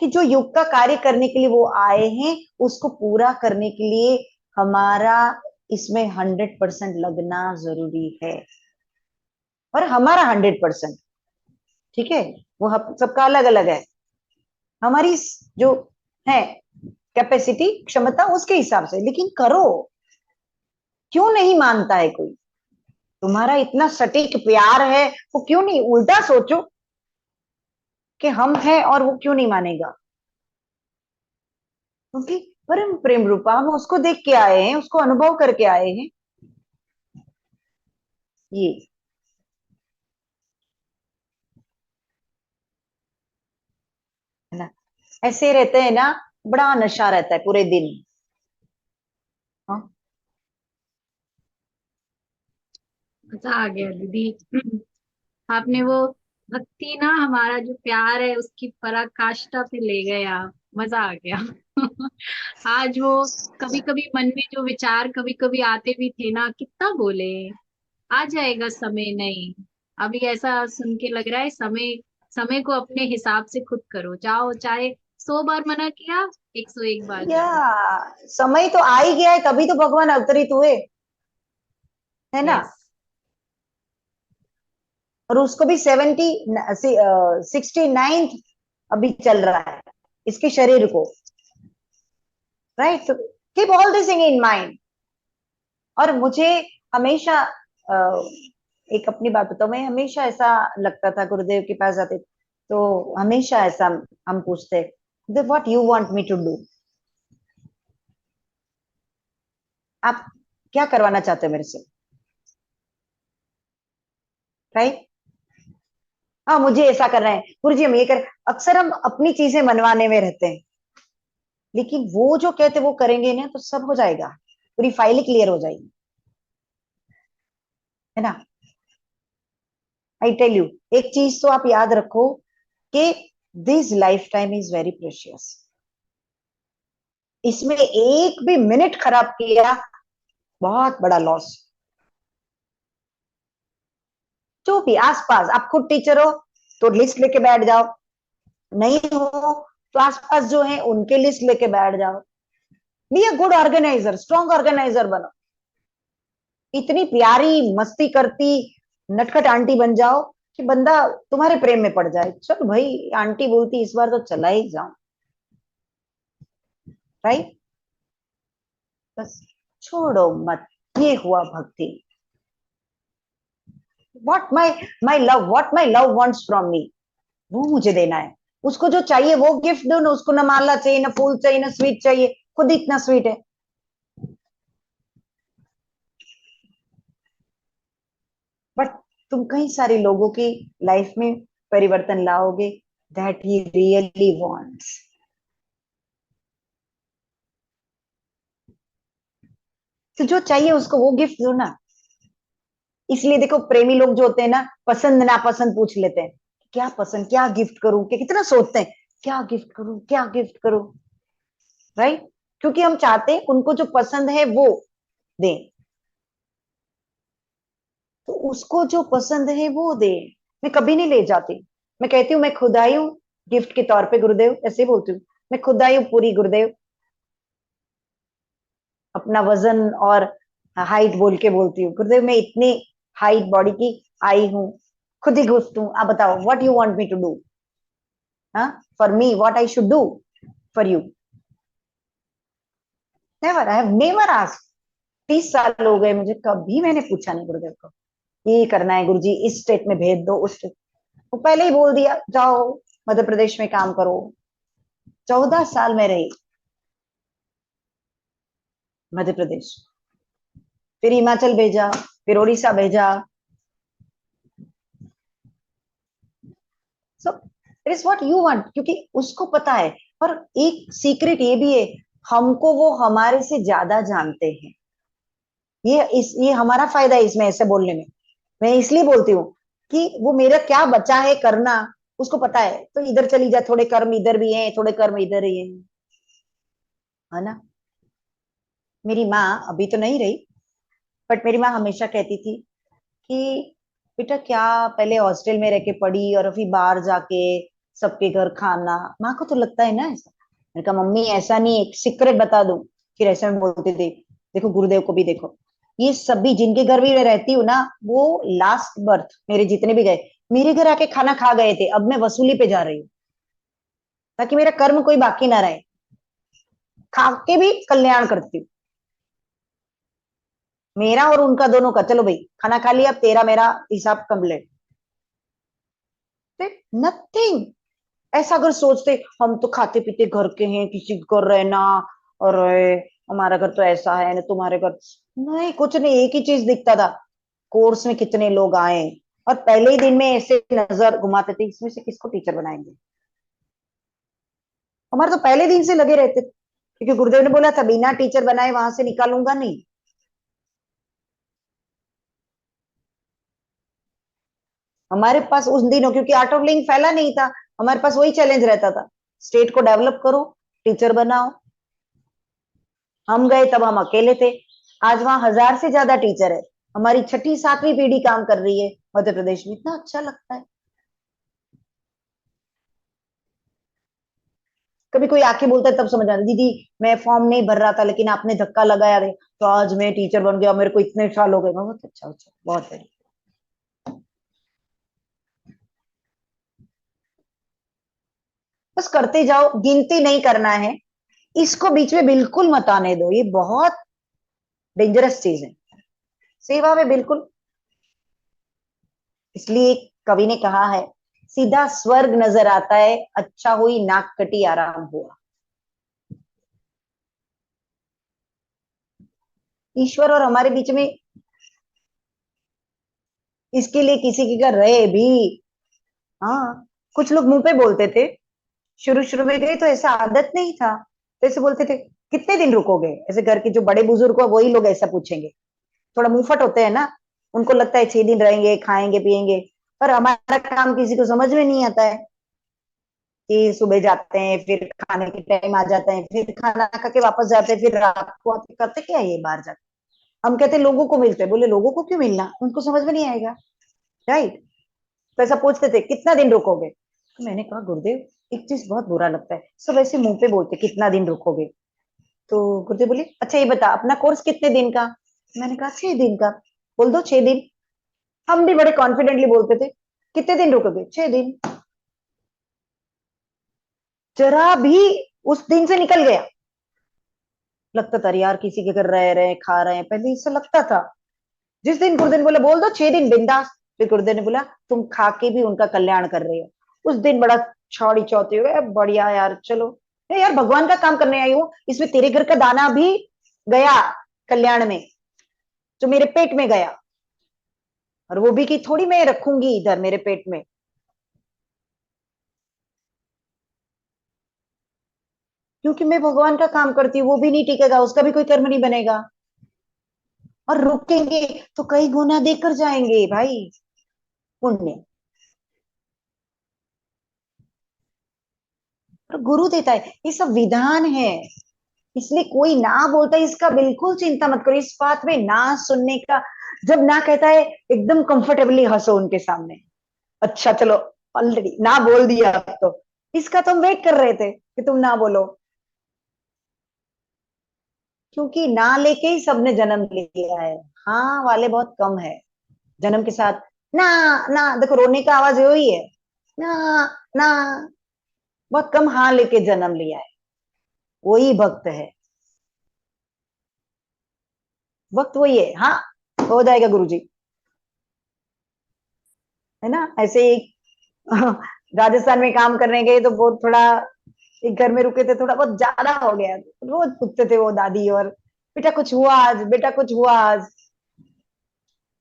कि जो युग का कार्य करने के लिए वो आए हैं, उसको पूरा करने के लिए हमारा इसमें 100% लगना जरूरी है। और हमारा 100%, ठीक है, वो सबका अलग अलग है। हमारी जो है कैपेसिटी, क्षमता, उसके हिसाब से, लेकिन करो। क्यों नहीं मानता है कोई? तुम्हारा इतना सटीक प्यार है, वो क्यों नहीं? उल्टा सोचो कि हम हैं और वो क्यों नहीं मानेगा? क्योंकि परम प्रेम रूपा, हम उसको देख के आए हैं, उसको अनुभव करके आए हैं। ये है ना, ऐसे रहते हैं ना, बड़ा नशा रहता है पूरे दिन। हाँ, मजा आ गया दीदी। आपने वो भक्ति ना, हमारा जो प्यार है उसकी पराकाष्ठा पे ले गए आप। मजा आ गया। आज वो कभी कभी मन में जो विचार कभी कभी आते भी थे ना, कितना बोले। आ जाएगा समय, नहीं अभी ऐसा सुन के लग रहा है समय, समय को अपने हिसाब से खुद करो, जाओ चाहे 100 बार मना किया, 101 बार या जाओ। समय तो आ ही गया है, तभी तो भगवान अवतरित हुए, है ना। यस। और उसको भी 69th अभी चल रहा है इसके शरीर को, right. Keep all this in mind. और मुझे हमेशा एक अपनी बात बताऊं, मैं हमेशा ऐसा लगता था, गुरुदेव के पास जाते तो हमेशा ऐसा हम पूछते, what you want me to do, आप क्या करवाना चाहते हो मेरे से, राइट। हाँ, मुझे ऐसा करना है गुरु जी, हम ये कर। अक्सर हम अपनी चीजें मनवाने में रहते हैं, लेकिन वो जो कहते वो करेंगे ना तो सब हो जाएगा, पूरी फाइल क्लियर हो जाएगी, है ना। आई टेल यू, एक चीज तो आप याद रखो कि this life time is very precious. इसमें एक भी मिनट खराब किया, बहुत बड़ा लॉस। जो भी आसपास, आप खुद टीचर हो तो लिस्ट लेके बैठ जाओ, नहीं हो तो आसपास जो है उनके लिस्ट लेके बैठ जाओ। Be a good organiser, strong organiser बनो। इतनी प्यारी मस्ती करती नटखट आंटी बन जाओ कि बंदा तुम्हारे प्रेम में पड़ जाए। चलो भाई, आंटी बोलती इस बार तो चला ही जाऊं, राइट। बस छोड़ो मत। ये हुआ भक्ति। What my love wants from me, वो मुझे देना है। उसको जो चाहिए वो गिफ्ट दो ना, उसको ना माला चाहिए, ना फूल चाहिए, ना स्वीट चाहिए, खुद इतना स्वीट है। बट तुम कई सारे लोगों की लाइफ में परिवर्तन लाओगे, दैट ही रियली वांट्स। तो जो चाहिए उसको वो गिफ्ट दो ना। इसलिए देखो, प्रेमी लोग जो होते हैं ना, पसंद नापसंद पूछ लेते हैं, क्या पसंद, क्या गिफ्ट करूं, कि कितना सोचते हैं, क्या गिफ्ट करूं, क्या गिफ्ट करूं, राइट। क्योंकि हम चाहते हैं उनको जो पसंद है वो दें, तो उसको जो पसंद है वो दे। मैं कभी नहीं ले जाती, मैं कहती हूँ मैं खुद आई हूँ गिफ्ट के तौर पे गुरुदेव, ऐसे ही बोलती हूँ, मैं खुद आई हूँ पूरी गुरुदेव। अपना वजन और हाइट बोल के बोलती हूँ, गुरुदेव मैं इतनी हाइट बॉडी की आई हूँ, खुद ही गिफ्ट हूँ, आप बताओ what you want me to do, हाँ, for me what I should do for you. Never, I have never asked. 30 साल हो गए मुझे, कभी मैंने पूछा नहीं गुरुदेव को ये करना है गुरुजी, इस स्टेट में भेज दो, उस स्टेट। वो पहले ही बोल दिया जाओ मध्य प्रदेश में काम करो। 14 साल में रही मध्य प्रदेश, फिर हिमाचल भेजा, फिर उड़ीसा भेजा। So it is what you want, क्योंकि उसको पता है। और एक सीक्रेट ये भी है, हमको वो हमारे से ज्यादा जानते हैं। ये हमारा फायदा है इसमें ऐसे बोलने में। मैं इसलिए बोलती हूँ कि वो मेरा क्या बचा है करना, उसको पता है, तो इधर चली जा, थोड़े कर्म इधर भी हैं, थोड़े कर्म इधर ही हैं, है ना। मेरी माँ अभी तो नहीं रही, बट मेरी माँ हमेशा कहती थी कि बेटा क्या पहले हॉस्टल में रह के पढ़ी और अभी बाहर जाके सबके घर खाना। माँ को तो लगता है ना ऐसा। मैंने कहा मम्मी ऐसा नहीं, एक सीक्रेट बता दूं। फिर ऐसे में बोलते थे, देखो गुरुदेव को भी देखो, ये सभी जिनके घर भी मैं रहती हूँ ना, वो लास्ट बर्थ मेरे जितने भी गए, मेरे घर आके खाना खा गए थे, अब मैं वसूली पे जा रही हूँ, ताकि मेरा कर्म कोई बाकी ना रहे, खा के भी कल्याण करती हूँ, मेरा और उनका दोनों का। चलो भाई खाना खा लिया, अब तेरा मेरा हिसाब कंप्लीट। नथिंग। ऐसा अगर सोचते हम तो खाते पीते घर के हैं, किसी के घर रहना, और हमारा घर तो ऐसा है ना, तुम्हारे घर नहीं, कुछ नहीं, एक ही चीज दिखता था, कोर्स में कितने लोग आए, और पहले ही दिन में ऐसे नजर घुमाते थे, इसमें से किसको टीचर बनाएंगे। हमारे तो पहले दिन से लगे रहते थे, क्योंकि गुरुदेव ने बोला था बिना टीचर बनाए वहां से निकालूंगा नहीं। हमारे पास उस दिनों, क्योंकि आर्ट ऑफ लिविंग फैला नहीं था, हमारे पास वही चैलेंज रहता था, स्टेट को डेवलप करो, टीचर बनाओ। हम गए तब हम अकेले थे, आज वहां 1000 से ज्यादा टीचर है, हमारी छठी सातवीं पीढ़ी काम कर रही है मध्य प्रदेश में, इतना अच्छा लगता है। कभी कोई आके बोलता है तब समझ आता, दीदी मैं फॉर्म नहीं भर रहा था लेकिन आपने धक्का लगाया थे, तो आज मैं टीचर बन गया, मेरे को इतने साल हो गए। बहुत अच्छा, अच्छा, बहुत बढ़िया। बस करते जाओ, गिनती नहीं करना है, इसको बीच में बिल्कुल मत आने दो, ये बहुत डेंजरस चीज है सेवा में, बिल्कुल। इसलिए एक कवि ने कहा है, सीधा स्वर्ग नजर आता है, अच्छा हुई नाक कटी आराम हुआ। ईश्वर और हमारे बीच में, इसके लिए किसी के घर रहे भी। हाँ, कुछ लोग मुंह पे बोलते थे, शुरू शुरू में गए तो ऐसा आदत नहीं था, तो ऐसे बोलते थे कितने दिन रुकोगे, ऐसे घर के जो बड़े बुजुर्ग हो वही लोग ऐसा पूछेंगे, थोड़ा मुंहफट होते हैं ना, उनको लगता है 6 दिन रहेंगे, खाएंगे पिएंगे। पर हमारा काम किसी को समझ में नहीं आता है कि सुबह जाते हैं, फिर खाने के टाइम आ जाते हैं, फिर खाना खा के वापस जाते हैं, फिर रात को आते, करते क्या है ये बाहर जाके। हम कहते हैं लोगों को मिलते हैं, बोले लोगों को क्यों मिलना, उनको समझ में नहीं आएगा, राइट। तो ऐसा पूछते थे कितना दिन रुकोगे, तो मैंने कहा गुरुदेव एक चीज बहुत बुरा लगता है, सब ऐसे मुंह पे बोलते कितना दिन रुकोगे। तो गुरुदेव बोले अच्छा ये बता अपना कोर्स कितने दिन का। मैंने कहा 6 दिन का। बोल दो 6 दिन। हम भी बड़े कॉन्फिडेंटली बोलते थे कितने दिन रुकोगे, 6 दिन। जरा भी उस दिन से निकल गया, लगता था यार किसी के घर रह रहे हैं, खा रहे हैं, पहले इससे लगता था। जिस दिन गुरुदेव ने बोला बोल दो 6 दिन बिंदास, फिर गुरुदेव ने बोला तुम खा के भी उनका कल्याण कर रहे हो, उस दिन बड़ा छाड़ी चौथे हुए, बढ़िया यार चलो, यार भगवान का काम करने आई हूँ, इसमें तेरे घर का दाना भी गया कल्याण में, जो मेरे पेट में गया, और वो भी कि थोड़ी मैं रखूंगी इधर मेरे पेट में। क्योंकि मैं भगवान का काम करती हूँ, वो भी नहीं टिकेगा, उसका भी कोई कर्म नहीं बनेगा, और रुकेंगे तो कई गुना देकर जाएंगे भाई, पुण्य। और गुरु देता है, ये सब विधान है, इसलिए कोई ना बोलता है इसका बिल्कुल चिंता मत करो, इस बात में ना सुनने का। जब ना कहता है एकदम कंफर्टेबली हंसो उनके सामने, अच्छा चलो ऑलरेडी ना बोल दिया, अब तो इसका तो हम वेट कर रहे थे कि तुम ना बोलो, क्योंकि ना लेके ही सबने जन्म लिया है, हाँ वाले बहुत कम है। जन्म के साथ ना, ना देखो रोने का आवाज वही है, ना, ना, बहुत कम हाँ लेके जन्म लिया है, वही भक्त है। वक्त वही है, हाँ हो जाएगा गुरुजी, है ना। ऐसे ही राजस्थान में काम करने गए तो बहुत थोड़ा, एक घर में रुके थे, थोड़ा बहुत ज्यादा हो गया, रोज पूछते थे वो दादी, और बेटा कुछ हुआ आज, बेटा कुछ हुआ आज।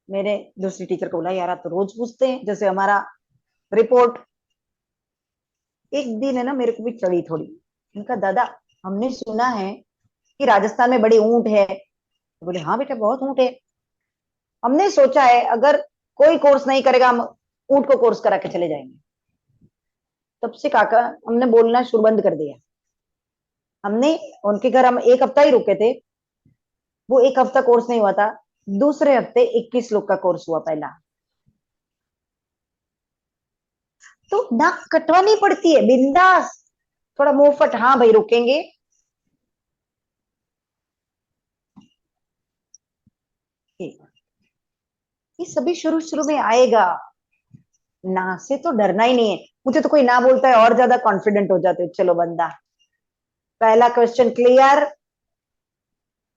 मेरे दूसरी टीचर को बोला यार आप तो रोज पूछते हैं जैसे हमारा रिपोर्ट। एक दिन है ना मेरे को भी चढ़ी थोड़ी, उनका दादा हमने सुना है कि राजस्थान में बड़े ऊंट है, तो बोले हाँ बेटा बहुत ऊंट है, हमने सोचा है अगर कोई कोर्स नहीं करेगा हम ऊंट को कोर्स करा के चले जाएंगे। तब से काका हमने बोलना शुरू बंद कर दिया। हमने उनके घर हम 1 हफ्ता ही रुके थे, वो 1 हफ्ता कोर्स नहीं हुआ था, दूसरे हफ्ते 21 लोग का कोर्स हुआ पहला। तो नाक कटवानी पड़ती है बिंदास, थोड़ा मुंहफट, हाँ भाई रुकेंगे। ये सभी शुरू शुरू में आएगा, ना से तो डरना ही नहीं है। मुझे तो कोई ना बोलता है और ज्यादा कॉन्फिडेंट हो जाते हो, चलो बंदा, पहला क्वेश्चन क्लियर।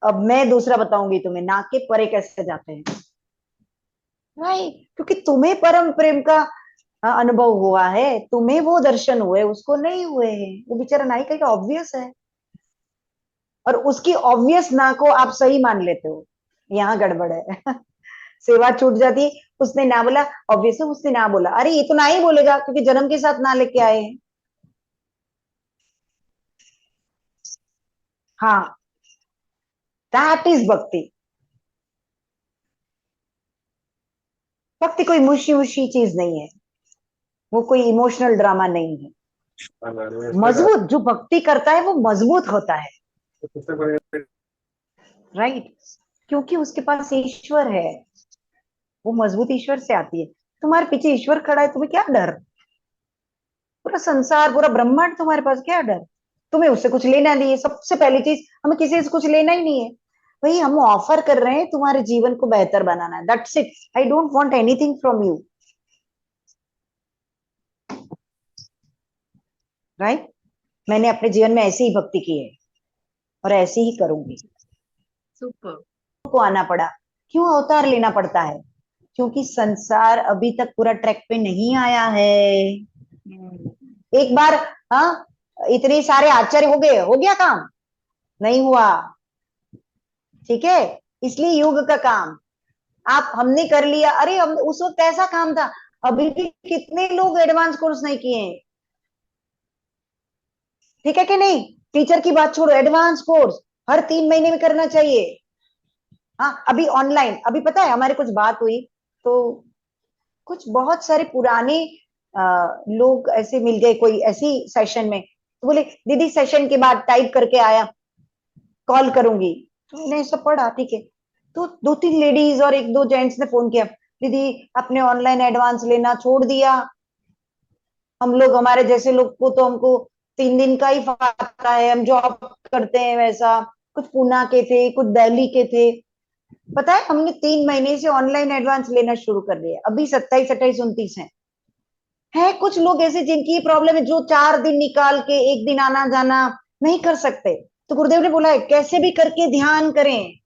अब मैं दूसरा बताऊंगी तुम्हें, ना के परे कैसे जाते हैं भाई, क्योंकि तुम्हें परम प्रेम का अनुभव हुआ है, तुम्हें वो दर्शन हुए, उसको नहीं हुए हैं। वो बेचारा नहीं कहेगा, ऑब्वियस है, और उसकी ऑब्वियस ना को आप सही मान लेते हो, यहाँ गड़बड़ है। सेवा छूट जाती है, उसने ना बोला, ऑब्वियस है उसने ना बोला, अरे ये तो ना ही बोलेगा क्योंकि जन्म के साथ ना लेके आए हैं। हाँ, दैट इज भक्ति। भक्ति कोई मुशी मुशी चीज नहीं है, वो कोई इमोशनल ड्रामा नहीं है। मजबूत जो भक्ति करता है वो मजबूत होता है, राइट, क्योंकि उसके पास ईश्वर है, वो मजबूत ईश्वर से आती है। तुम्हारे पीछे ईश्वर खड़ा है, तुम्हें क्या डर? पूरा संसार, पूरा ब्रह्मांड तुम्हारे पास, क्या डर? तुम्हें उससे कुछ लेना नहीं है, सबसे पहली चीज, हमें किसी से कुछ लेना ही नहीं है। भाई हम ऑफर कर रहे हैं तुम्हारे जीवन को बेहतर बनाना है, that's it. I don't want anything from you, right. मैंने अपने जीवन में ऐसी ही भक्ति की है और ऐसी ही करूंगी। सुपर। को आना पड़ा, क्यों अवतार लेना पड़ता है? क्योंकि संसार अभी तक पूरा ट्रैक पे नहीं आया है। एक बार, हाँ, इतने सारे आचार्य हो गए, हो गया काम? नहीं हुआ, ठीक है। इसलिए युग का काम आप हमने कर लिया, अरे हम उस वक्त ऐसा काम था, अभी भी कितने लोग एडवांस कोर्स नहीं किए हैं, ठीक है कि नहीं? टीचर की बात छोड़ो, एडवांस कोर्स हर 3 महीने में करना चाहिए। हाँ, अभी ऑनलाइन, अभी पता है हमारे कुछ बात हुई, तो कुछ बहुत सारे पुराने लोग ऐसे मिल गए कोई ऐसी सेशन में, तो बोले दीदी सेशन के बाद टाइप करके आया, कॉल करूंगी। तो मैंने सब पढ़ा, ठीक है। तो 2-3 लेडीज और 1-2 जेंट्स ने फोन किया, दीदी आपने ऑनलाइन एडवांस लेना छोड़ दिया, हम लोग, हमारे जैसे लोग को तो हमको 3 दिन का ही फाता है, हम जॉब करते हैं वैसा। कुछ पूना के थे, कुछ दिल्ली के थे। पता है हमने 3 महीने से ऑनलाइन एडवांस लेना शुरू कर दिया, अभी 27, 28, 29 है कुछ लोग ऐसे जिनकी प्रॉब्लम है, जो 4 दिन निकाल के एक दिन आना जाना नहीं कर सकते। तो गुरुदेव ने बोला है कैसे भी करके ध्यान करें।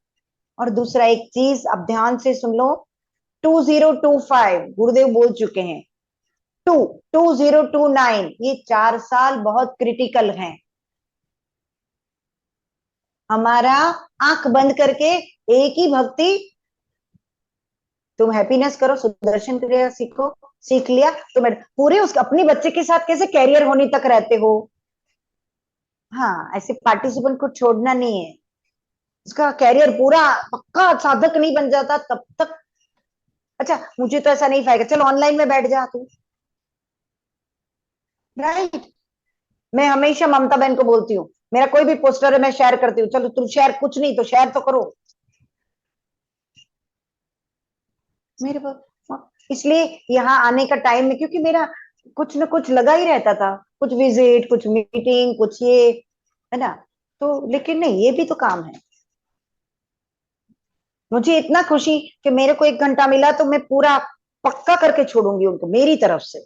और दूसरा एक चीज आप ध्यान से सुन लो, 2025 गुरुदेव बोल चुके हैं, 2029, ये 4 साल बहुत क्रिटिकल हैं। हमारा आंख बंद करके एक ही भक्ति, तुम हैप्पीनेस करो, सुदर्शन क्रिया सीखो, सीख लिया तो मैं पूरे उस अपने बच्चे के साथ कैसे कैरियर होने तक रहते हो। हाँ, ऐसे पार्टिसिपेंट को छोड़ना नहीं है, उसका कैरियर पूरा पक्का साधक नहीं बन जाता तब तक। अच्छा मुझे तो ऐसा नहीं फायदा, चलो ऑनलाइन में बैठ जा तू, राइट। मैं हमेशा ममता बहन को बोलती हूँ, मेरा कोई भी पोस्टर है मैं शेयर करती हूँ, चलो तुम शेयर, कुछ नहीं तो शेयर तो करो मेरे पास। इसलिए यहाँ आने का टाइम है, क्योंकि मेरा कुछ ना कुछ लगा ही रहता था, कुछ विजिट, कुछ मीटिंग, कुछ ये, है ना। तो लेकिन नहीं, ये भी तो काम है। मुझे इतना खुशी कि मेरे को 1 घंटा मिला तो मैं पूरा पक्का करके छोड़ूंगी उनको, मेरी तरफ से।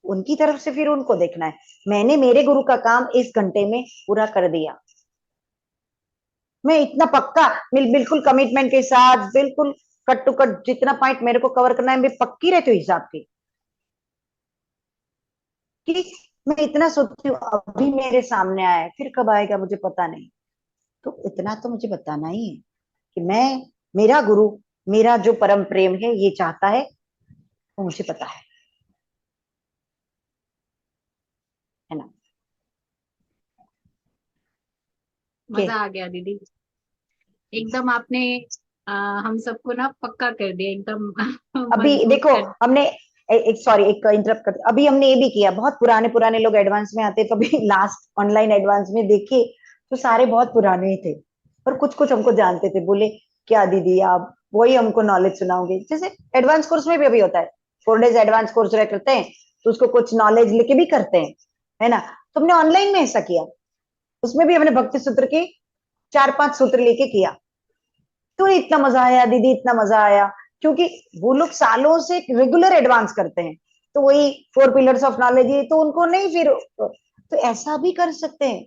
उनकी तरफ से फिर उनको देखना है, मैंने मेरे गुरु का काम इस घंटे में पूरा कर दिया। मैं इतना पक्का, बिल्कुल कमिटमेंट के साथ, बिल्कुल कट टू कट, जितना पॉइंट मेरे को कवर करना है मैं पक्की रहती हूँ हिसाब की, कि मैं इतना सोचती हूँ अभी मेरे सामने आया है, फिर कब आएगा मुझे पता नहीं। तो इतना तो मुझे बताना ही है कि मैं, मेरा गुरु, मेरा जो परम प्रेम है ये चाहता है, वो मुझे पता है ना। मजा आ गया दीदी, एकदम आपने हम सबको ना पक्का कर दिया, एकदम अभी मजबूत देखो, कर। हमने एक सॉरी, एक इंटरप्ट करते, अभी हमने ये भी किया, बहुत पुराने पुराने लोग एडवांस में आते, तो अभी लास्ट ऑनलाइन एडवांस में देखे तो सारे बहुत पुराने ही थे, पर कुछ कुछ हमको जानते थे। बोले क्या दीदी आप वही हमको नॉलेज सुनाओगे? जैसे एडवांस कोर्स में भी अभी होता है, 4 days एडवांस कोर्स करते हैं तो उसको कुछ नॉलेज लेके भी करते हैं, है ना? तो हमने ऑनलाइन में ऐसा किया, उसमें भी हमने भक्ति सूत्र के 4-5 सूत्र लेके किया। तो इतना मजा आया दीदी, इतना मजा आया, क्योंकि वो लोग सालों से रेगुलर एडवांस करते हैं, तो वही 4 पिलर्स ऑफ नॉलेज है, तो उनको नहीं फिर, तो ऐसा भी कर सकते हैं।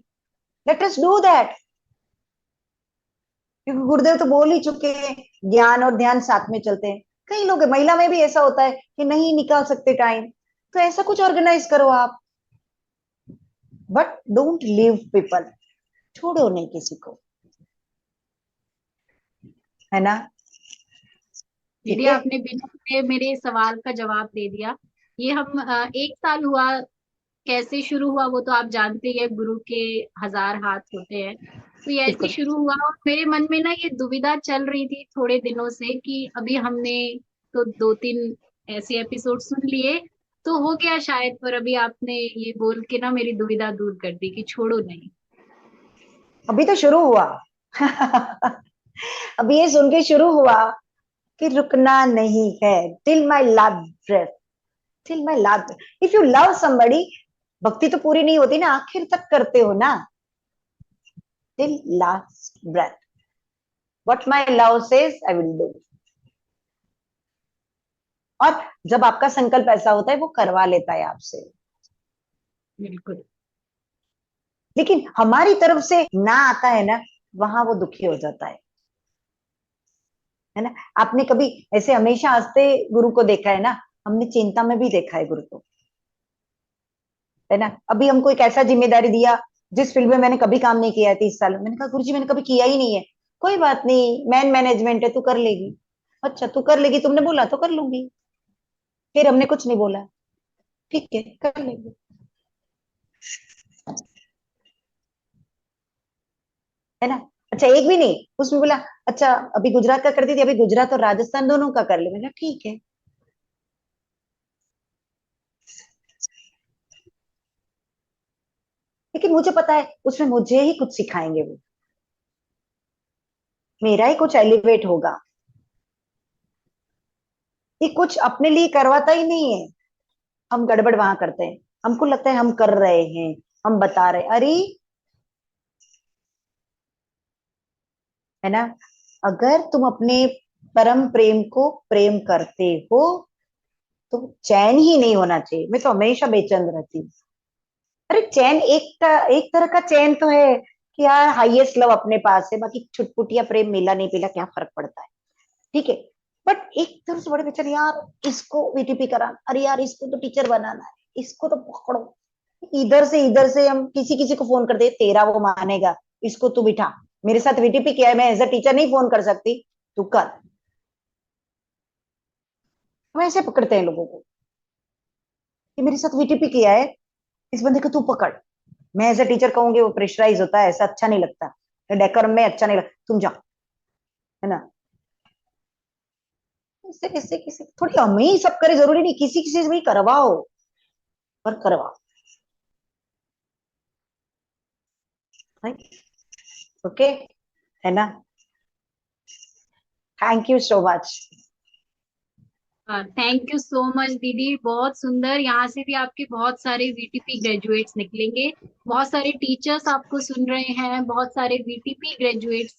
लेट अस डू दैट, क्योंकि गुरुदेव तो बोल ही चुके हैं ज्ञान और ध्यान साथ में चलते हैं। कई लोग, महिला में भी ऐसा होता है कि नहीं निकाल सकते टाइम, तो ऐसा कुछ ऑर्गेनाइज करो आप, बट डोंट लीव पीपल, छोड़ो नहीं किसी को, है ना? दीदी ठीक है। आपने बिना पूछे मेरे सवाल का जवाब दे दिया। ये हम 1 साल हुआ, कैसे शुरू हुआ वो तो आप जानते ही है, गुरु के 1000 हाथ होते हैं। तो ये ऐसे बिल्कुल। शुरू हुआ और मेरे मन में ना ये दुविधा चल रही थी थोड़े दिनों से कि अभी हमने तो 2-3 ऐसे एपिसोड सुन लिए तो हो गया शायद, पर अभी आपने ये बोल के ना मेरी दुविधा दूर कर दी कि छोड़ो नहीं। अभी तो शुरू हुआ। अभी ये सुन के शुरू हुआ कि रुकना नहीं है, till my last breath, till my last. If you love somebody, भक्ति तो पूरी नहीं होती ना, आखिर तक करते हो ना, till last breath, what my love says I will do. और जब आपका संकल्प ऐसा होता है, वो करवा लेता है आपसे, बिल्कुल। लेकिन हमारी तरफ से ना आता है ना, वहां वो दुखी हो जाता है ना? आपने कभी ऐसे हमेशा हंसते गुरु को देखा है ना? हमने चिंता में भी देखा है गुरु को, है ना? अभी हमको एक ऐसा जिम्मेदारी दिया जिस फील्ड में मैंने कभी काम नहीं किया है 30 साल में, मैंने कहा गुरु जी मैंने कभी किया ही नहीं है। कोई बात नहीं, मैन मैनेजमेंट है, तू कर लेगी। अच्छा तू कर लेगी, तुमने बोला तो कर लूंगी। फिर हमने कुछ नहीं बोला, ठीक है कर लेंगे, है ना? अच्छा एक भी नहीं, उसमें बोला अच्छा अभी गुजरात का कर दी थी, अभी गुजरात और राजस्थान दोनों का कर ले। मैंने कहा ठीक है। लेकिन मुझे पता है उसमें मुझे ही कुछ सिखाएंगे वो, मेरा ही कुछ एलिवेट होगा। ये कुछ अपने लिए करवाता ही नहीं है, हम गड़बड़ वहां करते हैं, हमको लगता है हम कर रहे हैं, हम बता रहे, अरे है ना? अगर तुम अपने परम प्रेम को प्रेम करते हो तो चैन ही नहीं होना चाहिए। मैं तो हमेशा बेचैन रहती हूँ। अरे चैन एक तरह का चैन तो है कि यार हाईएस्ट लव अपने पास है, बाकी छुटपुटिया प्रेम मिला नहीं मिला क्या फर्क पड़ता है, ठीक है। बट एक तरह से बड़े बेचारे, यार इसको वीटीपी कराना, अरे यार इसको तो टीचर बनाना है, इसको तो पकड़ो, इधर से हम किसी किसी को फोन कर दे, तेरा वो मानेगा, इसको तू बिठा, मेरे साथ वीटीपी किया है, मैं एज अ टीचर नहीं फोन कर सकती, तू कर। हम ऐसे पकड़ते हैं लोगों को कि मेरे साथ वीटीपी किया है, इस बंदे को तू पकड़। मैं एज अ टीचर कहूंगी वो प्रेशराइज होता है, ऐसा अच्छा नहीं लगता, डेकोरम में अच्छा नहीं लगता, तुम जाओ, है ना? इससे किसी किसी थोड़ी हम ही सब करे, जरूरी नहीं किसी किसी से भी करवाओ, पर करवाओ, ओके, है ना? Thank you so much. Thank you so much दीदी, बहुत सुंदर। यहाँ से भी आपके बहुत सारे वीटीपी ग्रेजुएट्स निकलेंगे, बहुत सारे टीचर्स आपको सुन रहे हैं, बहुत सारे वीटीपी ग्रेजुएट्स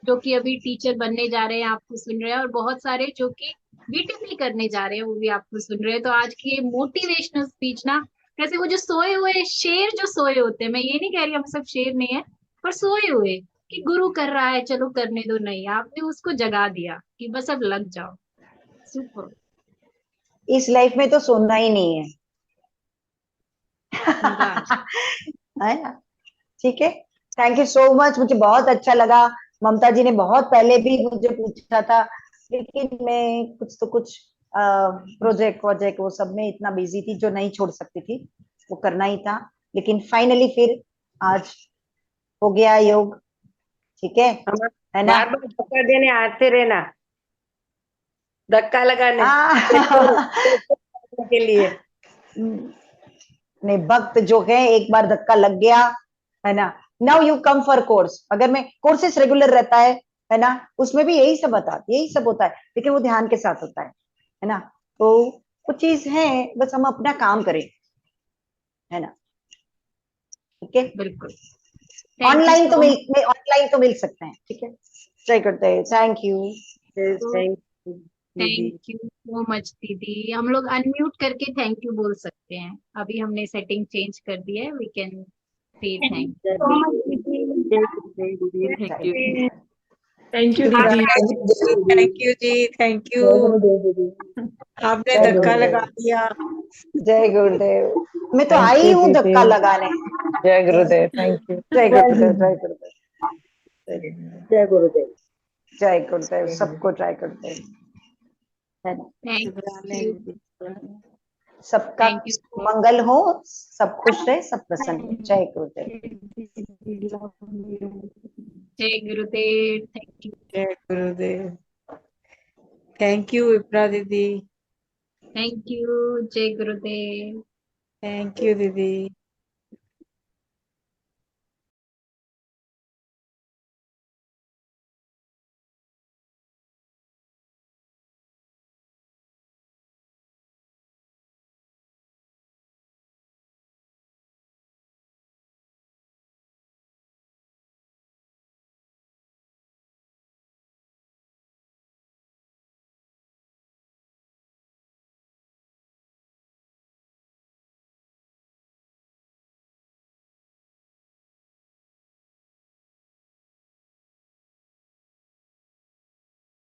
जो कि अभी टीचर बनने जा रहे हैं आपको सुन रहे हैं, और बहुत सारे जो कि वीटीपी करने जा रहे हैं वो भी आपको सुन रहे हैं। तो आज की ये मोटिवेशनल स्पीच ना, जैसे वो जो सोए हुए शेर जो सोए होते हैं, मैं ये नहीं कह रही हम सब शेर नहीं है, पर सोए हुए कि गुरु कर रहा है चलो करने दो, नहीं आपने उसको जगा दिया कि बस अब लग जाओ। सुपर। इस लाइफ में तो सोना ही नहीं है। शाबाश। है ना? ठीक है। थैंक यू सो मच, मुझे बहुत अच्छा लगा। ममता जी ने बहुत पहले भी मुझे पूछा था, लेकिन मैं कुछ तो कुछ प्रोजेक्ट प्रोजेक्ट वो सब में इतना बिजी थी जो नहीं छोड़ सकती थी, वो करना ही था। लेकिन फाइनली फिर आज हो गया योग, ठीक हम है ना? बार बार धक्का देने आते रहना, धक्का लगाने। आ, करने के लिए। नहीं, भक्त जो है एक बार धक्का लग गया है ना, now you come for course. अगर मैं कोर्सेस रेगुलर रहता है ना, उसमें भी यही सब यही सब होता है, लेकिन वो ध्यान के साथ होता है ना। तो कुछ चीज है, बस हम अपना काम करें, है ना। ठीक है, बिल्कुल। थैंक यू ऑनलाइन तो सो ऑनलाइन तो मिल सकते हैं, ठीक है। ट्राई करते हैं। Thank you. थैंक यू दीदी। थैंक यू सो मच दीदी। हम लोग अनम्यूट करके थैंक यू बोल सकते हैं, अभी हमने सेटिंग चेंज कर दी है, we can say thank so much दीदी। दीदी थैंक यू। थैंक यू हाँ, दीदी। थैंक यू जी, थैंक यू। जय गुरुदेव दीदी। आपने जय धक्का गुरुदेव। लगा दिया। जय गुरुदेव। मैं तो Thank आई you, हूँ दीदी। धक्का लगाने। जय गुरुदेव। Thank you. जय गुरुदेव, जय गुरुदेव, जय गुरुदेव। जय गुरुदेव। सबको ट्राई करते हैं, है ना। शुक्राने यू। दीदी। सबका थैंक यू। मंगल हो, सब खुश रहे, सब प्रसन्न हो। जय गुरुदेव। जय गुरुदेव। Thank you. जय गुरुदेव। थैंक यू विप्रा दीदी। Thank you. जय गुरुदेव। थैंक यू दीदी।